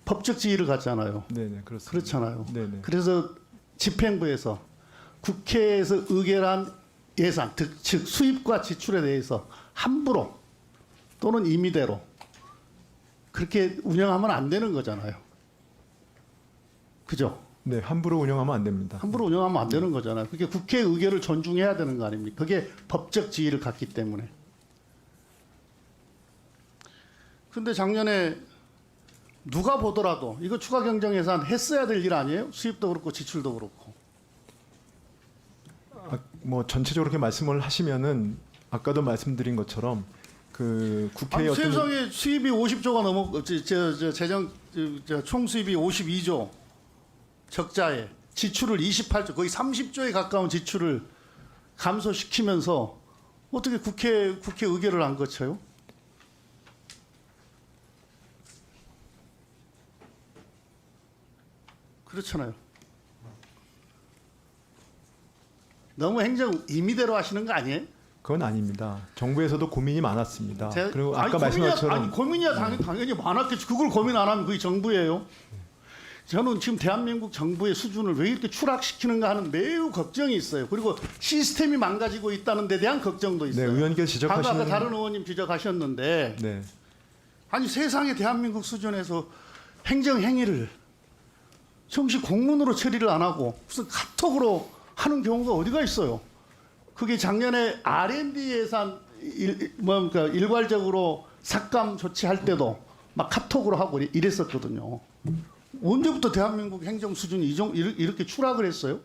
법적 지위를 갖잖아요. 네네 그렇습니다. 그렇잖아요. 네네. 그래서 집행부에서 국회에서 의결한 예산, 즉 수입과 지출에 대해서 함부로 또는 임의대로 그렇게 운영하면 안 되는 거잖아요. 그죠? 네 함부로 운영하면 안 됩니다. 함부로 운영하면 안 되는 거잖아요. 그게 국회 의결을 존중해야 되는 거 아닙니까? 그게 법적 지위를 갖기 때문에. 근데 작년에 누가 보더라도 이거 추가 경정 예산 했어야 될 일 아니에요? 수입도 그렇고 지출도 그렇고. 뭐 전체적으로 이렇게 말씀을 하시면은 아까도 말씀드린 것처럼 그 국회의 아니, 어떤 세상에 수입이 50조가 넘어 재정 총 수입이 52조 적자에 지출을 28조 거의 30조에 가까운 지출을 감소시키면서 어떻게 국회 의결을 안 거쳐요? 그렇잖아요. 너무 행정 임의대로 하시는 거 아니에요? 그건 아닙니다. 정부에서도 고민이 많았습니다. 그리고 아까 아니, 말씀하신 것처럼 아니, 고민이야 당연히 많았겠지. 그걸 고민 안 하면 그게 정부예요. 저는 지금 대한민국 정부의 수준을 왜 이렇게 추락시키는가 하는 매우 걱정이 있어요. 그리고 시스템이 망가지고 있다는 데 대한 걱정도 네, 있어요. 의원께서 방금 지적하시는 아까 다른 의원님 지적하셨는데 네. 아니 세상에 대한민국 수준에서 행정 행위를 정식 공문으로 처리를 안 하고 무슨 카톡으로 하는 경우가 어디가 있어요? 그게 작년에 R&D 예산 뭡니까 일괄적으로 삭감 조치할 때도 막 카톡으로 하고 이랬었거든요. 언제부터 대한민국 행정 수준이 이렇게 추락을 했어요?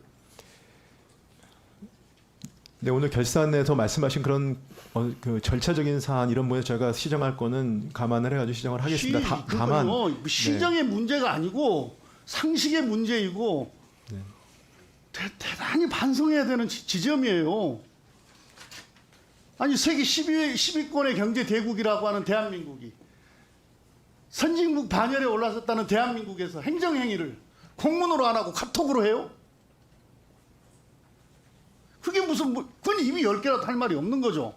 네, 오늘 결산에서 말씀하신 그런 그 절차적인 사안 이런 부분에 저희가 시정할 거는 감안을 해가지고 시정을 하겠습니다. 다만 시정의 문제가 아니고 상식의 문제이고 네. 대단히 반성해야 되는 지점이에요. 아니 세계 10위권의 경제 대국이라고 하는 대한민국이 선진국 반열에 올라섰다는 대한민국에서 행정행위를 공문으로 안 하고 카톡으로 해요? 그게 무슨 그건 이미 10개라도 할 말이 없는 거죠.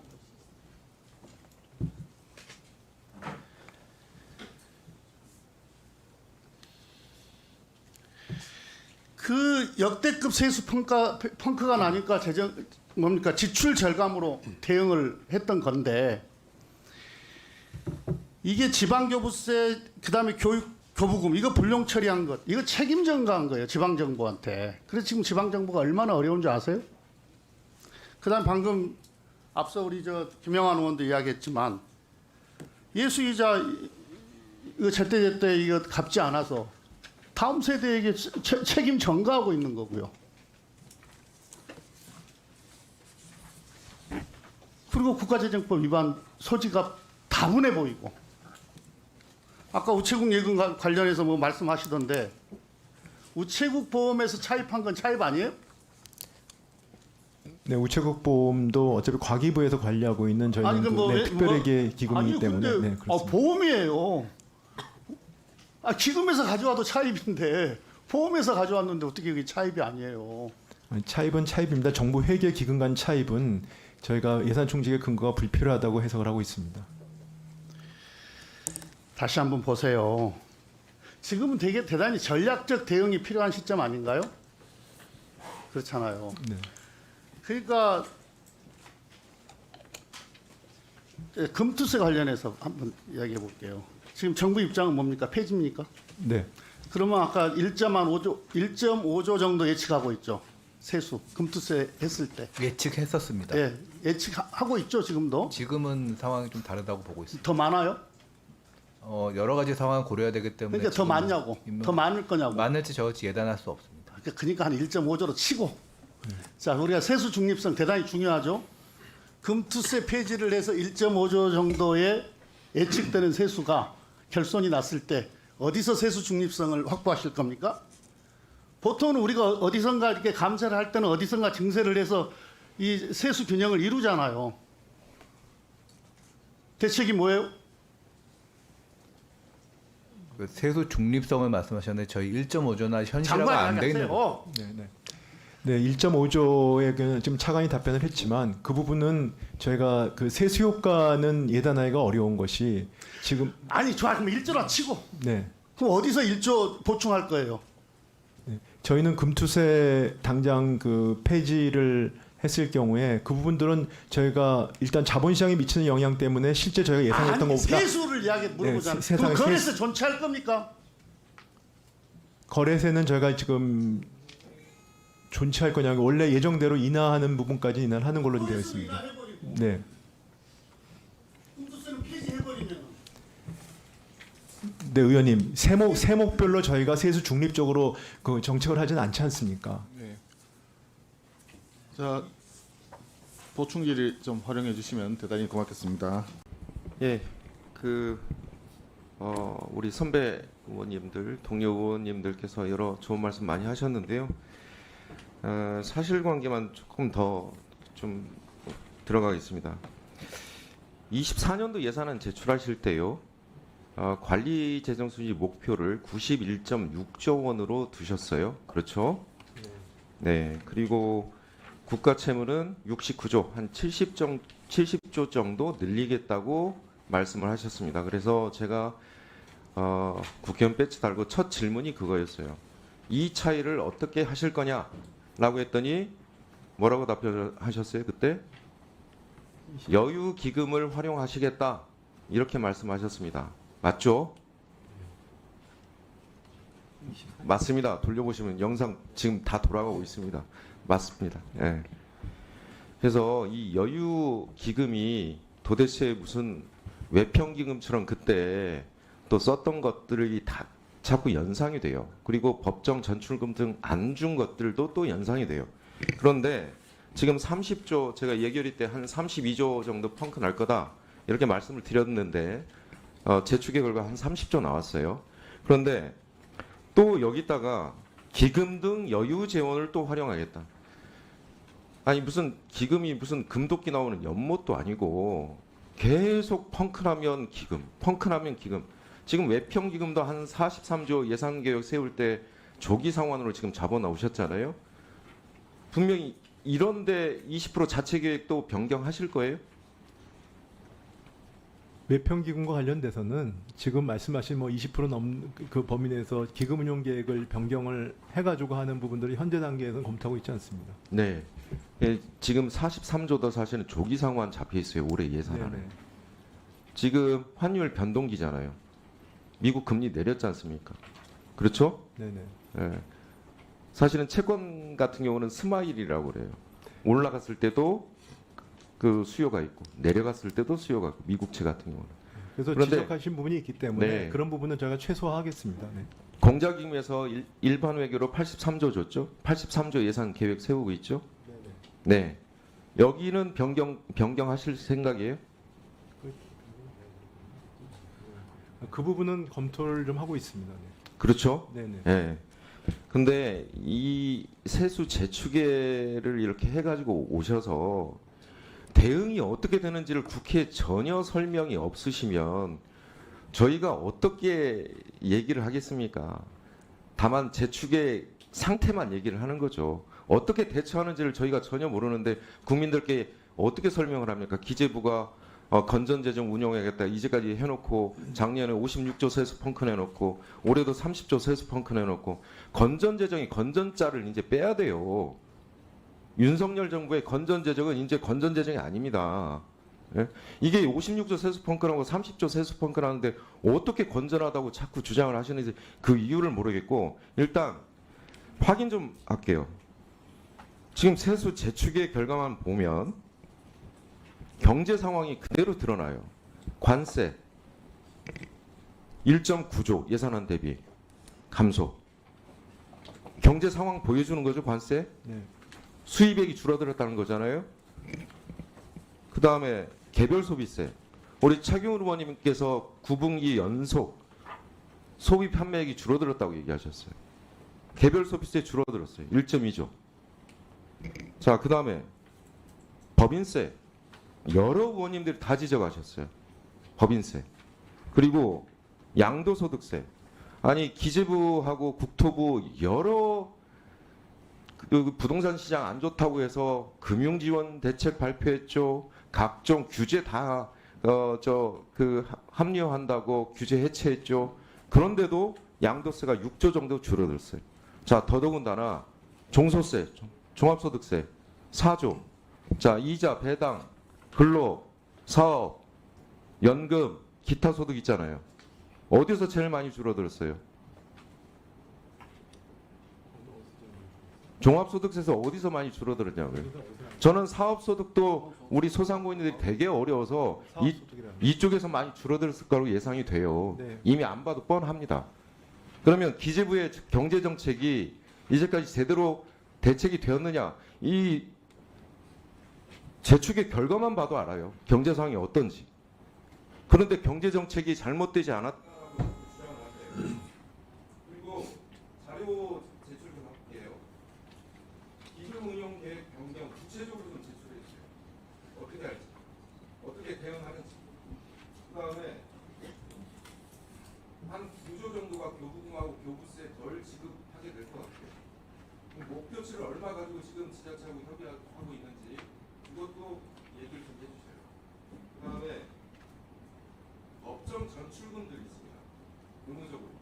그 역대급 세수 펑크가 나니까 지출 절감으로 대응을 했던 건데 이게 지방교부세 그다음에 교부금 이거 불용 처리한 것 이거 책임 전가한 거예요 지방정부한테. 그래서 지금 지방정부가 얼마나 어려운 줄 아세요? 그다음 방금 앞서 우리 김영환 의원도 이야기했지만 예수이자 이거 제때 이거 갚지 않아서 다음 세대에게 책임 전가하고 있는 거고요. 그리고 국가재정법 위반 소지가 다분해 보이고 아까 우체국 예금 관련해서 뭐 말씀하시던데 우체국 보험에서 차입한 건 차입 아니에요? 네, 우체국 보험도 어차피 과기부에서 관리하고 있는 저희는 특별회계 기금이기 때문에 근데, 네, 그렇습니다. 보험이에요. 기금에서 가져와도 차입인데 보험에서 가져왔는데 어떻게 그게 차입이 아니에요? 차입은 차입입니다. 정부 회계 기금 간 차입은 저희가 예산 총칙의 근거가 불필요하다고 해석을 하고 있습니다. 다시 한번 보세요. 지금은 대단히 전략적 대응이 필요한 시점 아닌가요? 그렇잖아요. 네. 그러니까 금투세 관련해서 한번 이야기해 볼게요. 지금 정부 입장은 뭡니까? 폐지입니까? 네. 그러면 아까 1.5조 정도 예측하고 있죠. 세수 금투세 했을 때. 예측했었습니다. 예, 예측하고 있죠 지금도. 지금은 상황이 좀 다르다고 보고 있습니다. 더 많아요? 여러 가지 상황을 고려해야 되기 때문에 그러니까 더 많냐고, 더 많을 거냐고. 많을지 적을지 예단할 수 없습니다. 그러니까 한 1.5조로 치고. 자, 우리가 세수 중립성 대단히 중요하죠. 금투세 폐지를 해서 1.5조 정도의 예측되는 세수가 결손이 났을 때 어디서 세수 중립성을 확보하실 겁니까? 보통은 우리가 어디선가 이렇게 감세를 할 때는 어디선가 증세를 해서 이 세수 균형을 이루잖아요. 대책이 뭐예요? 그 세수 중립성을 말씀하셨는데 저희 1.5조나 현실화가 안 되는 장관 네, 네. 네, 1.5조에 지금 차관이 답변을 했지만 그 부분은 저희가 그 세수 효과는 예단하기가 어려운 것이 지금 아니 좋아 그럼 1조나 치고 네. 그럼 어디서 1조 보충할 거예요? 저희는 금투세 당장 그 폐지를 했을 경우에 그 부분들은 저희가 일단 자본시장에 미치는 영향 때문에 실제 저희가 예상했던 아니 것보다 세수를 이야기 물어보잖아요. 세- 그럼 세상에 거래세 존치할 겁니까? 거래세는 저희가 지금 존치할 거냐고 원래 예정대로 인하하는 부분까지 인하를 하는 걸로 되어 있습니다. 네. 금투세는 폐지해버리면 네, 의원님 세목별로 저희가 세수 중립적으로 그 정책을 하지는 않지 않습니까? 자, 보충기를 좀 활용해 주시면 대단히 고맙겠습니다. 예, 우리 선배 의원님들, 동료 의원님들께서 여러 좋은 말씀 많이 하셨는데요. 사실관계만 조금 더 좀 들어가겠습니다. 24년도 예산안 제출하실 때요, 관리 재정 수지 목표를 91.6조 원으로 두셨어요. 그렇죠? 네. 그리고 국가 채무는 69조, 한 70조 정도 늘리겠다고 말씀을 하셨습니다. 그래서 제가 국회의원 배지 달고 첫 질문이 그거였어요. 이 차이를 어떻게 하실 거냐라고 했더니 뭐라고 답변하셨어요? 그때 여유 기금을 활용하시겠다 이렇게 말씀하셨습니다. 맞죠? 맞습니다. 돌려보시면 영상 지금 다 돌아가고 있습니다. 맞습니다. 예. 그래서 이 여유 기금이 도대체 무슨 외평 기금처럼 그때 또 썼던 것들이 다 자꾸 연상이 돼요. 그리고 법정 전출금 등 안 준 것들도 또 연상이 돼요. 그런데 지금 30조 제가 예결위 때 한 32조 정도 펑크 날 거다 이렇게 말씀을 드렸는데 재추계 결과 한 30조 나왔어요. 그런데 또 여기다가 기금 등 여유 재원을 또 활용하겠다. 아니 무슨 기금이 무슨 금도끼 나오는 연못도 아니고 계속 펑크나면 기금, 펑크나면 기금. 지금 외평 기금도 한 43조 예산 계획 세울 때 조기 상환으로 지금 잡아 나오셨잖아요. 분명히 이런데 20% 자체 계획도 변경하실 거예요? 외평 기금과 관련돼서는 지금 말씀하신 뭐 20% 넘는 그 범위 내에서 기금 운용 계획을 변경을 해가지고 하는 부분들이 현재 단계에서는 검토하고 있지 않습니다. 네. 예, 지금 43조도 사실은 조기 상환 잡혀 있어요. 올해 예산안에. 네네. 지금 환율 변동기잖아요. 미국 금리 내렸지 않습니까? 그렇죠? 네네. 예. 사실은 채권 같은 경우는 스마일이라고 그래요. 올라갔을 때도 그 수요가 있고 내려갔을 때도 수요가 있고 미국채 같은 경우는. 그래서 그런데- 지적하신 부분이 있기 때문에 네. 그런 부분은 저희가 최소화하겠습니다. 네. 공자기금에서 일반 외교로 83조 줬죠. 83조 예산 계획 세우고 있죠. 네. 여기는 변경하실 생각이에요? 그 부분은 검토를 좀 하고 있습니다. 네. 그렇죠. 네네. 예. 근데 이 세수 재추계를 이렇게 해가지고 오셔서 대응이 어떻게 되는지를 국회에 전혀 설명이 없으시면 저희가 어떻게 얘기를 하겠습니까? 다만 재추계 상태만 얘기를 하는 거죠. 어떻게 대처하는지를 저희가 전혀 모르는데 국민들께 어떻게 설명을 합니까? 기재부가 건전재정 운용하겠다 이제까지 해놓고 작년에 56조 세수 펑크 내놓고 올해도 30조 세수 펑크 내놓고 건전재정이 건전자를 이제 빼야 돼요. 윤석열 정부의 건전재정은 이제 건전재정이 아닙니다. 예? 이게 56조 세수 펑크라고 30조 세수 펑크라는데 어떻게 건전하다고 자꾸 주장을 하시는지 그 이유를 모르겠고 일단 확인 좀 할게요. 지금 세수 재추계 결과만 보면 경제 상황이 그대로 드러나요. 관세 1.9조 예산안 대비 감소. 경제 상황 보여주는 거죠, 관세? 네. 수입액이 줄어들었다는 거잖아요. 그 다음에 개별 소비세. 우리 차경우 의원님께서 9분기 연속 소비 판매액이 줄어들었다고 얘기하셨어요. 개별 소비세 줄어들었어요. 1.2조. 자, 그 다음에 법인세. 여러 의원님들이 다 지적하셨어요. 법인세. 그리고 양도소득세. 아니 기재부하고 국토부 여러 그 부동산 시장 안 좋다고 해서 금융지원 대책 발표했죠. 각종 규제 다 합리화한다고 규제 해체했죠. 그런데도 양도세가 6조 정도 줄어들었어요. 자, 더더군다나 종소세, 종합소득세 4조. 자, 이자, 배당, 근로, 사업, 연금, 기타 소득 있잖아요. 어디서 제일 많이 줄어들었어요? 종합소득세에서 어디서 많이 줄어들었냐고요. 저는 사업소득도 우리 소상공인들이 되게 어려워서 이쪽에서 많이 줄어들었을 거라고 예상이 돼요. 네. 이미 안 봐도 뻔합니다. 그러면 기재부의 경제정책이 이제까지 제대로 대책이 되었느냐? 이 재축의 결과만 봐도 알아요. 경제 상황이 어떤지. 그런데 경제정책이 잘못되지 않았다고 주장을 하세요. 그리고 자료 제출 좀 할게요. 기금 운용 계획 변경 구체적으로 좀 제출해 주세요. 어떻게 할지, 어떻게 대응하는지. 그다음에 한 9조 정도가 교부금하고 교부세 덜 지급하게 될 것 같아요. 목표치를 얼마 가지고 지금 지자체하고 협의하고 있는지 이것도 얘기를 좀 해주세요. 그다음에 법정 전출금들이 있습니다. 의무적으로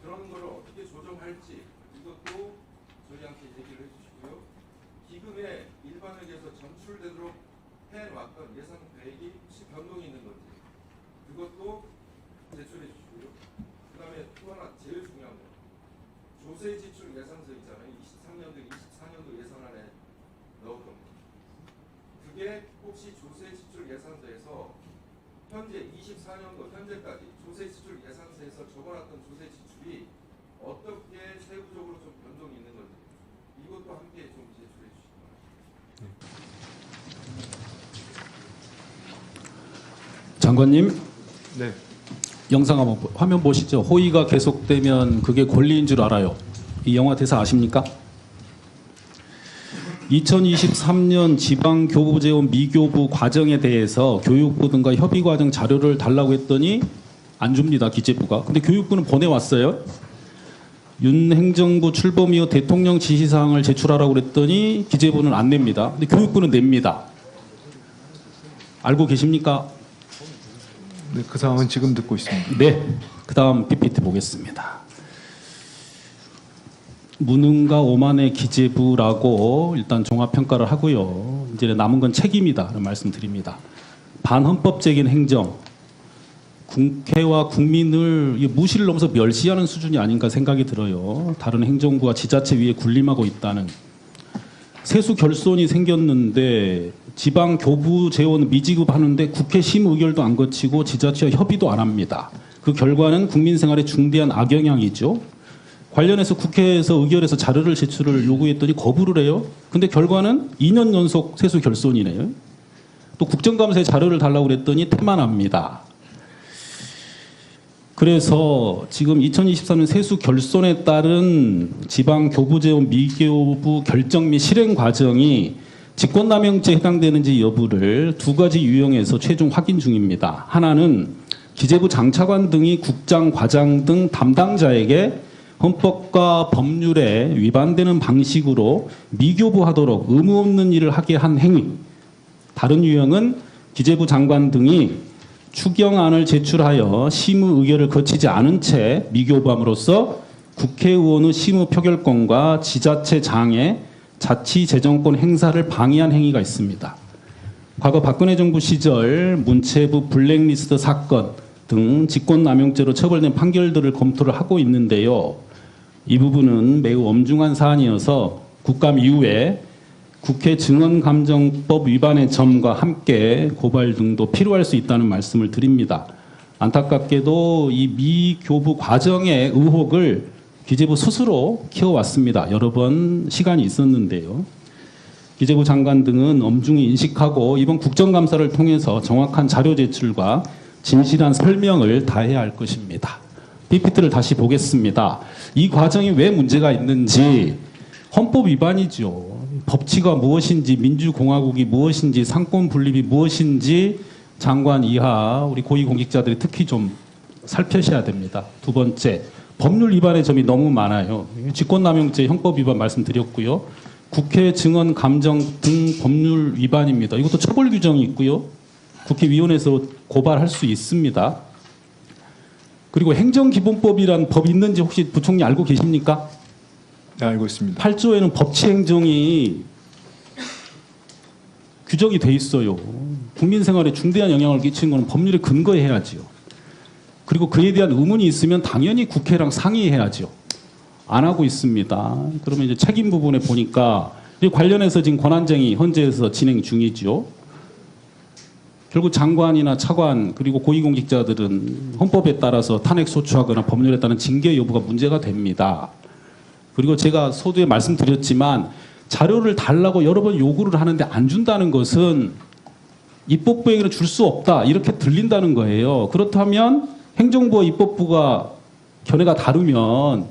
그런 걸 어떻게 조정할지 이것도 저희한테 얘기를 해주시고요. 기금에 일반회계에서 전출되도록 해왔던 예산 계획이 혹시 변동이 있는 건지 그것도 제출해 주시고요. 그다음에 또 하나 제일 중요한 거 조세 지출 예산서 있잖아요. 23년도 24년도 예산안에 넣었던 거. 그게 혹시 조세 지출 예산서에서 현재 24년도 현재까지 조세 지출 예산서에서 적어놨던 조세 지출이 어떻게 세부적으로 좀 변동이 있는 건지 이것도 함께 좀 제출해 주시기 바랍니다. 장관님, 네. 영상 한번 화면 보시죠. 호의가 계속되면 그게 권리인 줄 알아요. 이 영화 대사 아십니까? 2023년 지방교부재원 미교부 과정에 대해서 교육부 등과 협의과정 자료를 달라고 했더니 안 줍니다. 기재부가. 근데 교육부는 보내왔어요. 윤 행정부 출범 이후 대통령 지시사항을 제출하라고 그랬더니 기재부는 안 냅니다. 근데 교육부는 냅니다. 알고 계십니까? 네, 그 상황은 지금 듣고 있습니다. 네. 그 다음 PPT 보겠습니다. 무능과 오만의 기재부라고 일단 종합평가를 하고요. 이제 남은 건 책임이다. 라는 말씀드립니다. 반헌법적인 행정. 국회와 국민을 무시를 넘어서 멸시하는 수준이 아닌가 생각이 들어요. 다른 행정부와 지자체 위에 군림하고 있다는. 세수 결손이 생겼는데 지방 교부 재원 미지급하는데 국회 심의 의결도 안 거치고 지자체와 협의도 안 합니다. 그 결과는 국민 생활에 중대한 악영향이죠. 관련해서 국회에서 의결해서 자료를 제출을 요구했더니 거부를 해요. 근데 결과는 2년 연속 세수 결손이네요. 또 국정감사에 자료를 달라고 그랬더니 태만합니다. 그래서 지금 2024년 세수 결손에 따른 지방 교부재원 미교부 결정 및 실행 과정이 직권남용죄에 해당되는지 여부를 두 가지 유형에서 최종 확인 중입니다. 하나는 기재부 장차관 등이 국장, 과장 등 담당자에게 헌법과 법률에 위반되는 방식으로 미교부하도록 의무 없는 일을 하게 한 행위. 다른 유형은 기재부 장관 등이 추경안을 제출하여 심의 의결을 거치지 않은 채 미교부함으로써 국회의원의 심의 표결권과 지자체장의 자치재정권 행사를 방해한 행위가 있습니다. 과거 박근혜 정부 시절 문체부 블랙리스트 사건 등 직권남용죄로 처벌된 판결들을 검토를 하고 있는데요. 이 부분은 매우 엄중한 사안이어서 국감 이후에 국회 증언감정법 위반의 점과 함께 고발 등도 필요할 수 있다는 말씀을 드립니다. 안타깝게도 이 미교부 과정의 의혹을 기재부 스스로 키워왔습니다. 여러 번 시간이 있었는데요. 기재부 장관 등은 엄중히 인식하고 이번 국정감사를 통해서 정확한 자료 제출과 진실한 설명을 다해야 할 것입니다. PPT를 다시 보겠습니다. 이 과정이 왜 문제가 있는지 헌법 위반이죠. 법치가 무엇인지 민주공화국이 무엇인지 상권 분립이 무엇인지 장관 이하 우리 고위공직자들이 특히 좀 살펴셔야 됩니다. 두 번째, 법률 위반의 점이 너무 많아요. 직권남용죄 형법 위반 말씀드렸고요. 국회 증언 감정 등 법률 위반입니다. 이것도 처벌 규정이 있고요. 국회위원회에서 고발할 수 있습니다. 그리고 행정기본법이란 법이 있는지 혹시 부총리 알고 계십니까? 네, 알고 있습니다. 8조에는 법치행정이 규정이 돼 있어요. 국민 생활에 중대한 영향을 끼치는 것은 법률에 근거해야지요. 그리고 그에 대한 의문이 있으면 당연히 국회랑 상의해야죠. 안 하고 있습니다. 그러면 이제 책임 부분에 보니까 이 관련해서 지금 권한쟁의 헌재에서 진행 중이죠. 결국 장관이나 차관 그리고 고위공직자들은 헌법에 따라서 탄핵 소추하거나 법률에 따른 징계 여부가 문제가 됩니다. 그리고 제가 서두에 말씀드렸지만 자료를 달라고 여러 번 요구를 하는데 안 준다는 것은 입법부에게는 줄 수 없다 이렇게 들린다는 거예요. 그렇다면 행정부와 입법부가 견해가 다르면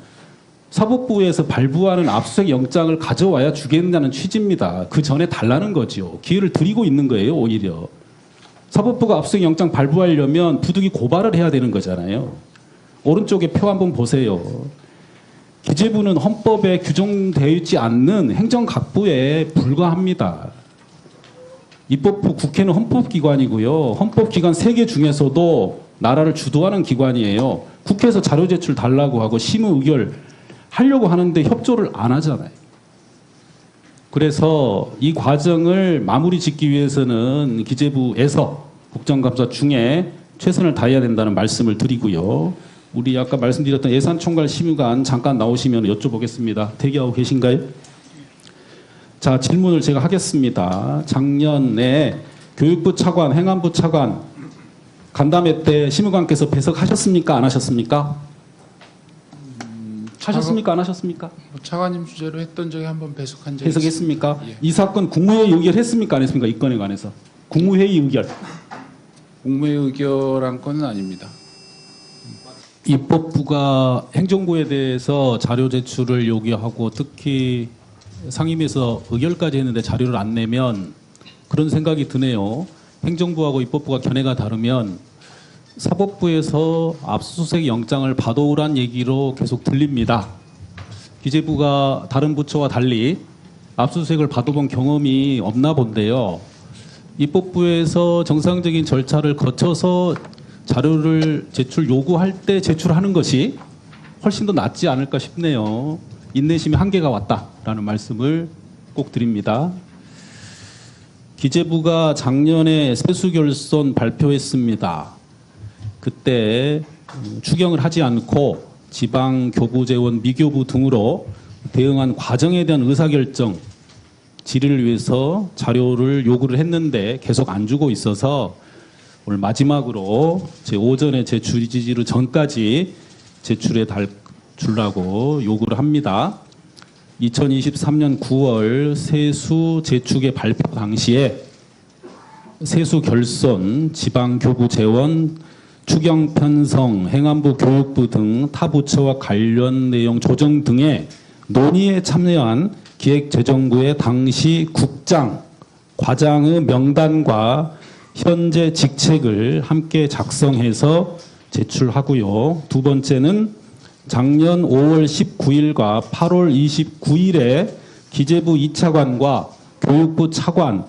사법부에서 발부하는 압수수색 영장을 가져와야 주겠다는 취지입니다. 그 전에 달라는 거죠. 기회를 드리고 있는 거예요, 오히려. 사법부가 압수수색 영장 발부하려면 부득이 고발을 해야 되는 거잖아요. 오른쪽에 표 한번 보세요. 기재부는 헌법에 규정되어 있지 않는 행정각부에 불과합니다. 입법부 국회는 헌법기관이고요. 헌법기관 3개 중에서도 나라를 주도하는 기관이에요. 국회에서 자료 제출 달라고 하고 심의 의결 하려고 하는데 협조를 안 하잖아요. 그래서 이 과정을 마무리 짓기 위해서는 기재부에서 국정감사 중에 최선을 다해야 된다는 말씀을 드리고요. 우리 아까 말씀드렸던 예산총괄 심의관 잠깐 나오시면 여쭤보겠습니다. 대기하고 계신가요? 자, 질문을 제가 하겠습니다. 작년에 교육부 차관, 행안부 차관 간담회 때 심의관께서 배석하셨습니까? 안 하셨습니까? 하셨습니까? 안 하셨습니까? 차관님 주제로 했던 적에 한번 배석한 적이 해석했습니까? 있습니다. 예. 이 사건 국무회의 의결했습니까? 안 했습니까? 이 건에 관해서. 국무회의 의결. 국무회의 의결한 건은 아닙니다. 입법부가 행정부에 대해서 자료 제출을 요구하고 특히 상임위에서 의결까지 했는데 자료를 안 내면 그런 생각이 드네요. 행정부하고 입법부가 견해가 다르면 사법부에서 압수수색 영장을 받아오란 얘기로 계속 들립니다. 기재부가 다른 부처와 달리 압수수색을 받아본 경험이 없나 본데요. 입법부에서 정상적인 절차를 거쳐서 자료를 제출 요구할 때 제출하는 것이 훨씬 더 낫지 않을까 싶네요. 인내심의 한계가 왔다라는 말씀을 꼭 드립니다. 기재부가 작년에 세수결손 발표했습니다. 그때 추경을 하지 않고 지방교부재원, 미교부 등으로 대응한 과정에 대한 의사결정 질의를 위해서 자료를 요구를 했는데 계속 안 주고 있어서 오늘 마지막으로 제 오전에 제출 지지로 전까지 제출해 주려고 요구를 합니다. 2023년 9월 세수 제축의 발표 당시에 세수 결손, 지방교부 재원, 추경 편성, 행안부 교육부 등 타 부처와 관련 내용 조정 등의 논의에 참여한 기획재정부의 당시 국장, 과장의 명단과 현재 직책을 함께 작성해서 제출하고요. 두 번째는 작년 5월 19일과 8월 29일에 기재부 2차관과 교육부 차관,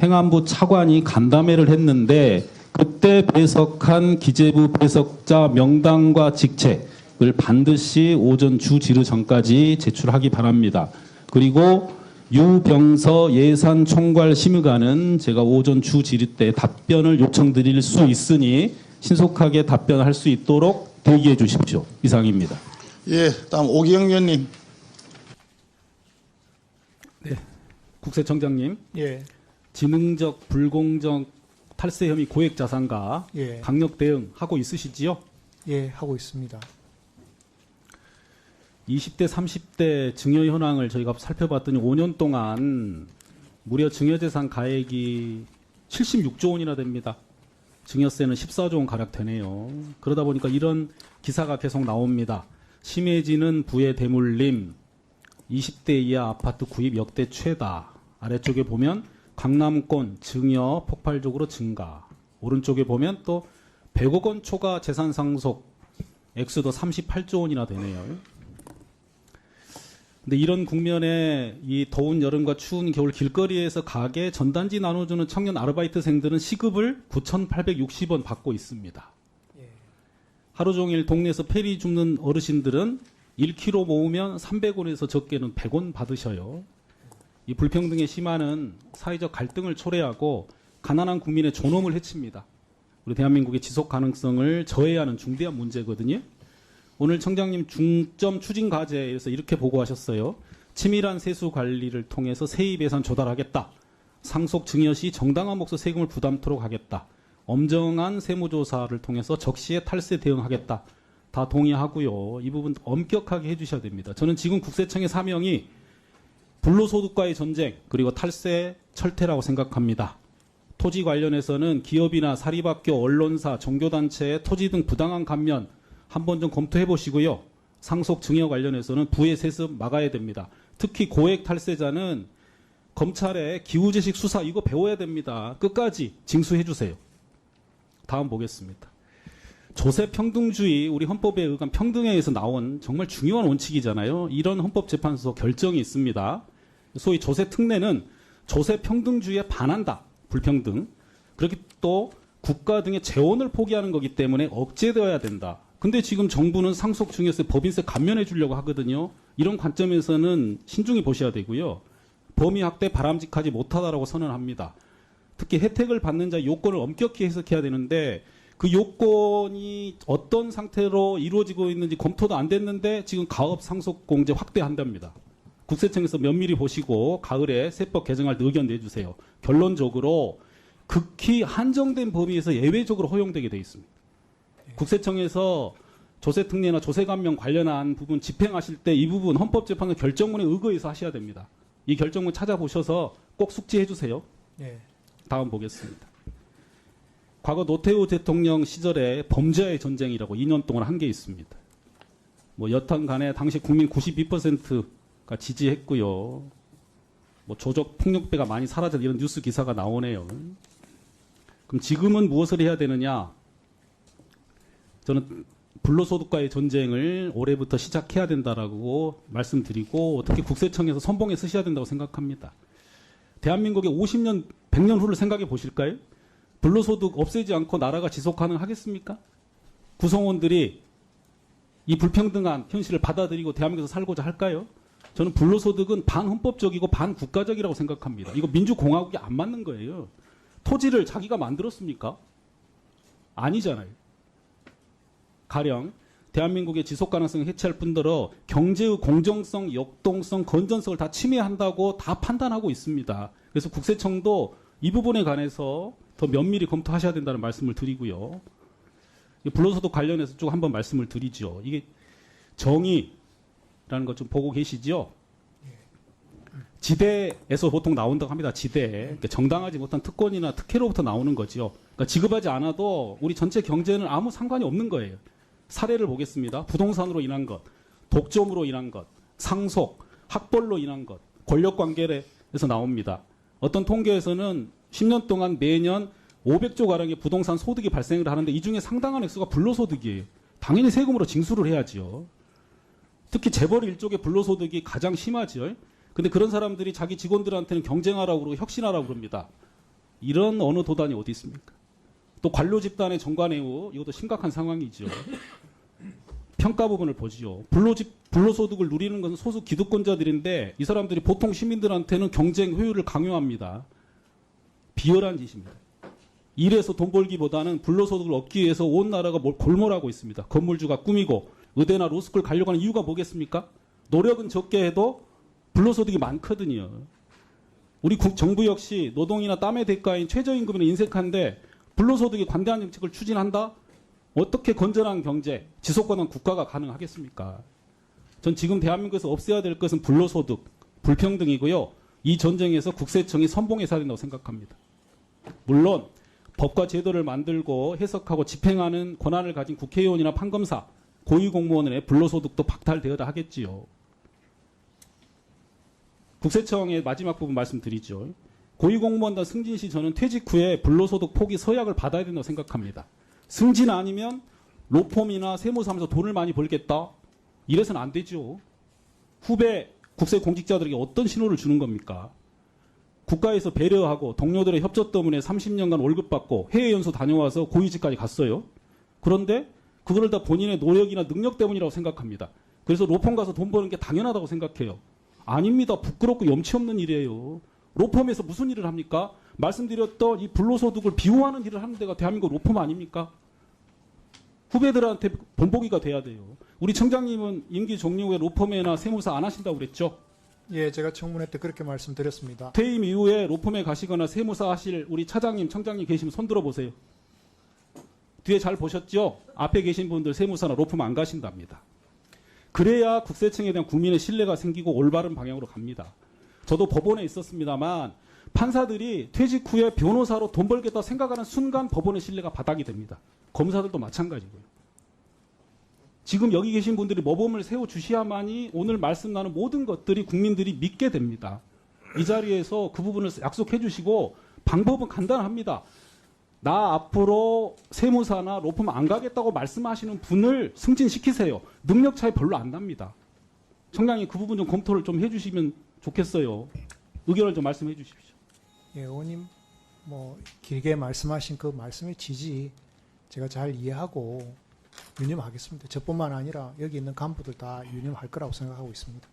행안부 차관이 간담회를 했는데 그때 배석한 기재부 배석자 명단과 직책을 반드시 오전 주 지르 전까지 제출하기 바랍니다. 그리고 유병서 예산총괄심의관은 제가 오전 주 지르 때 답변을 요청드릴 수 있으니 신속하게 답변할 수 있도록 대기해 주십시오. 이상입니다. 예, 다음 오기영 의원님. 국세청장님, 예, 지능적 불공정 탈세 혐의 고액 자산가 예, 강력 대응하고 있으시지요? 예, 하고 있습니다. 20대, 30대 증여 현황을 저희가 살펴봤더니 5년 동안 무려 증여재산 가액이 76조 원이나 됩니다. 증여세는 14조 원 가량 되네요. 그러다 보니까 이런 기사가 계속 나옵니다. 심해지는 부의 대물림, 20대 이하 아파트 구입 역대 최다. 아래쪽에 보면 강남권 증여 폭발적으로 증가. 오른쪽에 보면 또 100억 원 초과 재산 상속 액수도 38조 원이나 되네요. 근데 이런 국면에 이 더운 여름과 추운 겨울 길거리에서 가게 전단지 나눠주는 청년 아르바이트생들은 시급을 9,860원 받고 있습니다. 하루 종일 동네에서 페리 줍는 어르신들은 1kg 모으면 300원에서 적게는 100원 받으셔요. 이 불평등의 심화는 사회적 갈등을 초래하고 가난한 국민의 존엄을 해칩니다. 우리 대한민국의 지속 가능성을 저해야 하는 중대한 문제거든요. 오늘 청장님 중점 추진 과제에서 이렇게 보고하셨어요. 치밀한 세수 관리를 통해서 세입 예산 조달하겠다. 상속 증여 시 정당한 몫의 세금을 부담토록 하겠다. 엄정한 세무조사를 통해서 적시에 탈세 대응하겠다. 다 동의하고요. 이 부분 엄격하게 해주셔야 됩니다. 저는 지금 국세청의 사명이 불로소득과의 전쟁 그리고 탈세 철퇴라고 생각합니다. 토지 관련해서는 기업이나 사립학교, 언론사, 종교단체의 토지 등 부당한 감면 한번 좀 검토해 보시고요. 상속 증여 관련해서는 부의 세습 막아야 됩니다. 특히 고액 탈세자는 검찰의 기후재식 수사 이거 배워야 됩니다. 끝까지 징수해 주세요. 다음 보겠습니다. 조세평등주의 우리 헌법에 의한 평등에 의해서 나온 정말 중요한 원칙이잖아요. 이런 헌법재판소 결정이 있습니다. 소위 조세특례는 조세평등주의에 반한다. 불평등. 그렇게 또 국가 등의 재원을 포기하는 거기 때문에 억제되어야 된다. 근데 지금 정부는 상속 증여세, 법인세 감면해 주려고 하거든요. 이런 관점에서는 신중히 보셔야 되고요. 범위 확대 바람직하지 못하다라고 선언합니다. 특히 혜택을 받는 자의 요건을 엄격히 해석해야 되는데 그 요건이 어떤 상태로 이루어지고 있는지 검토도 안 됐는데 지금 가업 상속 공제 확대한답니다. 국세청에서 면밀히 보시고 가을에 세법 개정할 때 의견 내주세요. 결론적으로 극히 한정된 범위에서 예외적으로 허용되게 돼 있습니다. 국세청에서 조세특례나 조세감면 관련한 부분 집행하실 때 이 부분 헌법재판소 결정문에 의거해서 하셔야 됩니다. 이 결정문 찾아보셔서 꼭 숙지해 주세요. 다음 보겠습니다. 과거 노태우 대통령 시절에 범죄의 전쟁이라고 2년 동안 한 게 있습니다. 뭐 여튼 간에 당시 국민 92%가 지지했고요. 뭐 조적 폭력배가 많이 사라졌다 이런 뉴스 기사가 나오네요. 그럼 지금은 무엇을 해야 되느냐? 저는 불로소득과의 전쟁을 올해부터 시작해야 된다라고 말씀드리고 특히 국세청에서 선봉에 쓰셔야 된다고 생각합니다. 대한민국의 50년, 100년 후를 생각해 보실까요? 불로소득 없애지 않고 나라가 지속 가능하겠습니까? 구성원들이 이 불평등한 현실을 받아들이고 대한민국에서 살고자 할까요? 저는 불로소득은 반헌법적이고 반국가적이라고 생각합니다. 이거 민주공화국이 안 맞는 거예요. 토지를 자기가 만들었습니까? 아니잖아요. 가령 대한민국의 지속가능성을 해체할 뿐더러 경제의 공정성, 역동성, 건전성을 다 침해한다고 다 판단하고 있습니다. 그래서 국세청도 이 부분에 관해서 더 면밀히 검토하셔야 된다는 말씀을 드리고요. 불로소득 관련해서 쭉 한번 말씀을 드리죠. 이게 정의라는 것 좀 보고 계시죠? 지대에서 보통 나온다고 합니다. 지대. 그러니까 정당하지 못한 특권이나 특혜로부터 나오는 거죠. 그러니까 지급하지 않아도 우리 전체 경제는 아무 상관이 없는 거예요. 사례를 보겠습니다. 부동산으로 인한 것, 독점으로 인한 것, 상속, 학벌로 인한 것, 권력관계에서 나옵니다. 어떤 통계에서는 10년 동안 매년 500조 가량의 부동산 소득이 발생을 하는데 이 중에 상당한 액수가 불로소득이에요. 당연히 세금으로 징수를 해야죠. 특히 재벌 일족의 불로소득이 가장 심하죠. 근데 그런 사람들이 자기 직원들한테는 경쟁하라고 그러고 혁신하라고 그럽니다. 이런 어느 도단이 어디 있습니까? 또 관료 집단의 정관애우 이것도 심각한 상황이죠. 평가 부분을 보지요. 불로소득을 누리는 것은 소수 기득권자들인데 이 사람들이 보통 시민들한테는 경쟁 효율을 강요합니다. 비열한 짓입니다. 일해서 돈 벌기보다는 불로소득을 얻기 위해서 온 나라가 골몰하고 있습니다. 건물주가 꾸미고 의대나 로스쿨 가려고 하는 이유가 뭐겠습니까? 노력은 적게 해도 불로소득이 많거든요. 우리 정부 역시 노동이나 땀의 대가인 최저임금을 인색한데 불로소득에 관대한 정책을 추진한다? 어떻게 건전한 경제, 지속가능한 국가가 가능하겠습니까? 전 지금 대한민국에서 없애야 될 것은 불로소득, 불평등이고요. 이 전쟁에서 국세청이 선봉해서 해야 된다고 생각합니다. 물론 법과 제도를 만들고 해석하고 집행하는 권한을 가진 국회의원이나 판검사, 고위공무원의 불로소득도 박탈되어야 하겠지요. 국세청의 마지막 부분 말씀드리죠. 고위공무원단 승진 시 저는 퇴직 후에 불로소득 포기 서약을 받아야 된다고 생각합니다. 승진 아니면 로펌이나 세무사하면서 돈을 많이 벌겠다? 이래서는 안 되죠. 후배 국세 공직자들에게 어떤 신호를 주는 겁니까? 국가에서 배려하고 동료들의 협조 때문에 30년간 월급 받고 해외 연수 다녀와서 고위직까지 갔어요. 그런데 그거를 다 본인의 노력이나 능력 때문이라고 생각합니다. 그래서 로펌 가서 돈 버는 게 당연하다고 생각해요. 아닙니다. 부끄럽고 염치 없는 일이에요. 로펌에서 무슨 일을 합니까? 말씀드렸던 이 불로소득을 비호하는 일을 하는 데가 대한민국 로펌 아닙니까? 후배들한테 본보기가 돼야 돼요. 우리 청장님은 임기 종료 후에 로펌이나 세무사 안 하신다고 그랬죠? 예, 제가 청문회 때 그렇게 말씀드렸습니다. 퇴임 이후에 로펌에 가시거나 세무사 하실 우리 차장님, 청장님 계시면 손 들어보세요. 뒤에 잘 보셨죠? 앞에 계신 분들 세무사나 로펌 안 가신답니다. 그래야 국세청에 대한 국민의 신뢰가 생기고 올바른 방향으로 갑니다. 저도 법원에 있었습니다만 판사들이 퇴직 후에 변호사로 돈 벌겠다 생각하는 순간 법원의 신뢰가 바닥이 됩니다. 검사들도 마찬가지고요. 지금 여기 계신 분들이 모범을 세워주셔야만이 오늘 말씀 나눈 모든 것들이 국민들이 믿게 됩니다. 이 자리에서 그 부분을 약속해 주시고 방법은 간단합니다. 나 앞으로 세무사나 로펌 안 가겠다고 말씀하시는 분을 승진시키세요. 능력 차이 별로 안 납니다. 청장님 그 부분 좀 검토를 좀 해주시면 좋겠어요. 의견을 좀 말씀해 주십시오. 예, 의원님 뭐 길게 말씀하신 그 말씀의 취지 제가 잘 이해하고 유념하겠습니다. 저뿐만 아니라 여기 있는 간부들 다 유념할 거라고 생각하고 있습니다.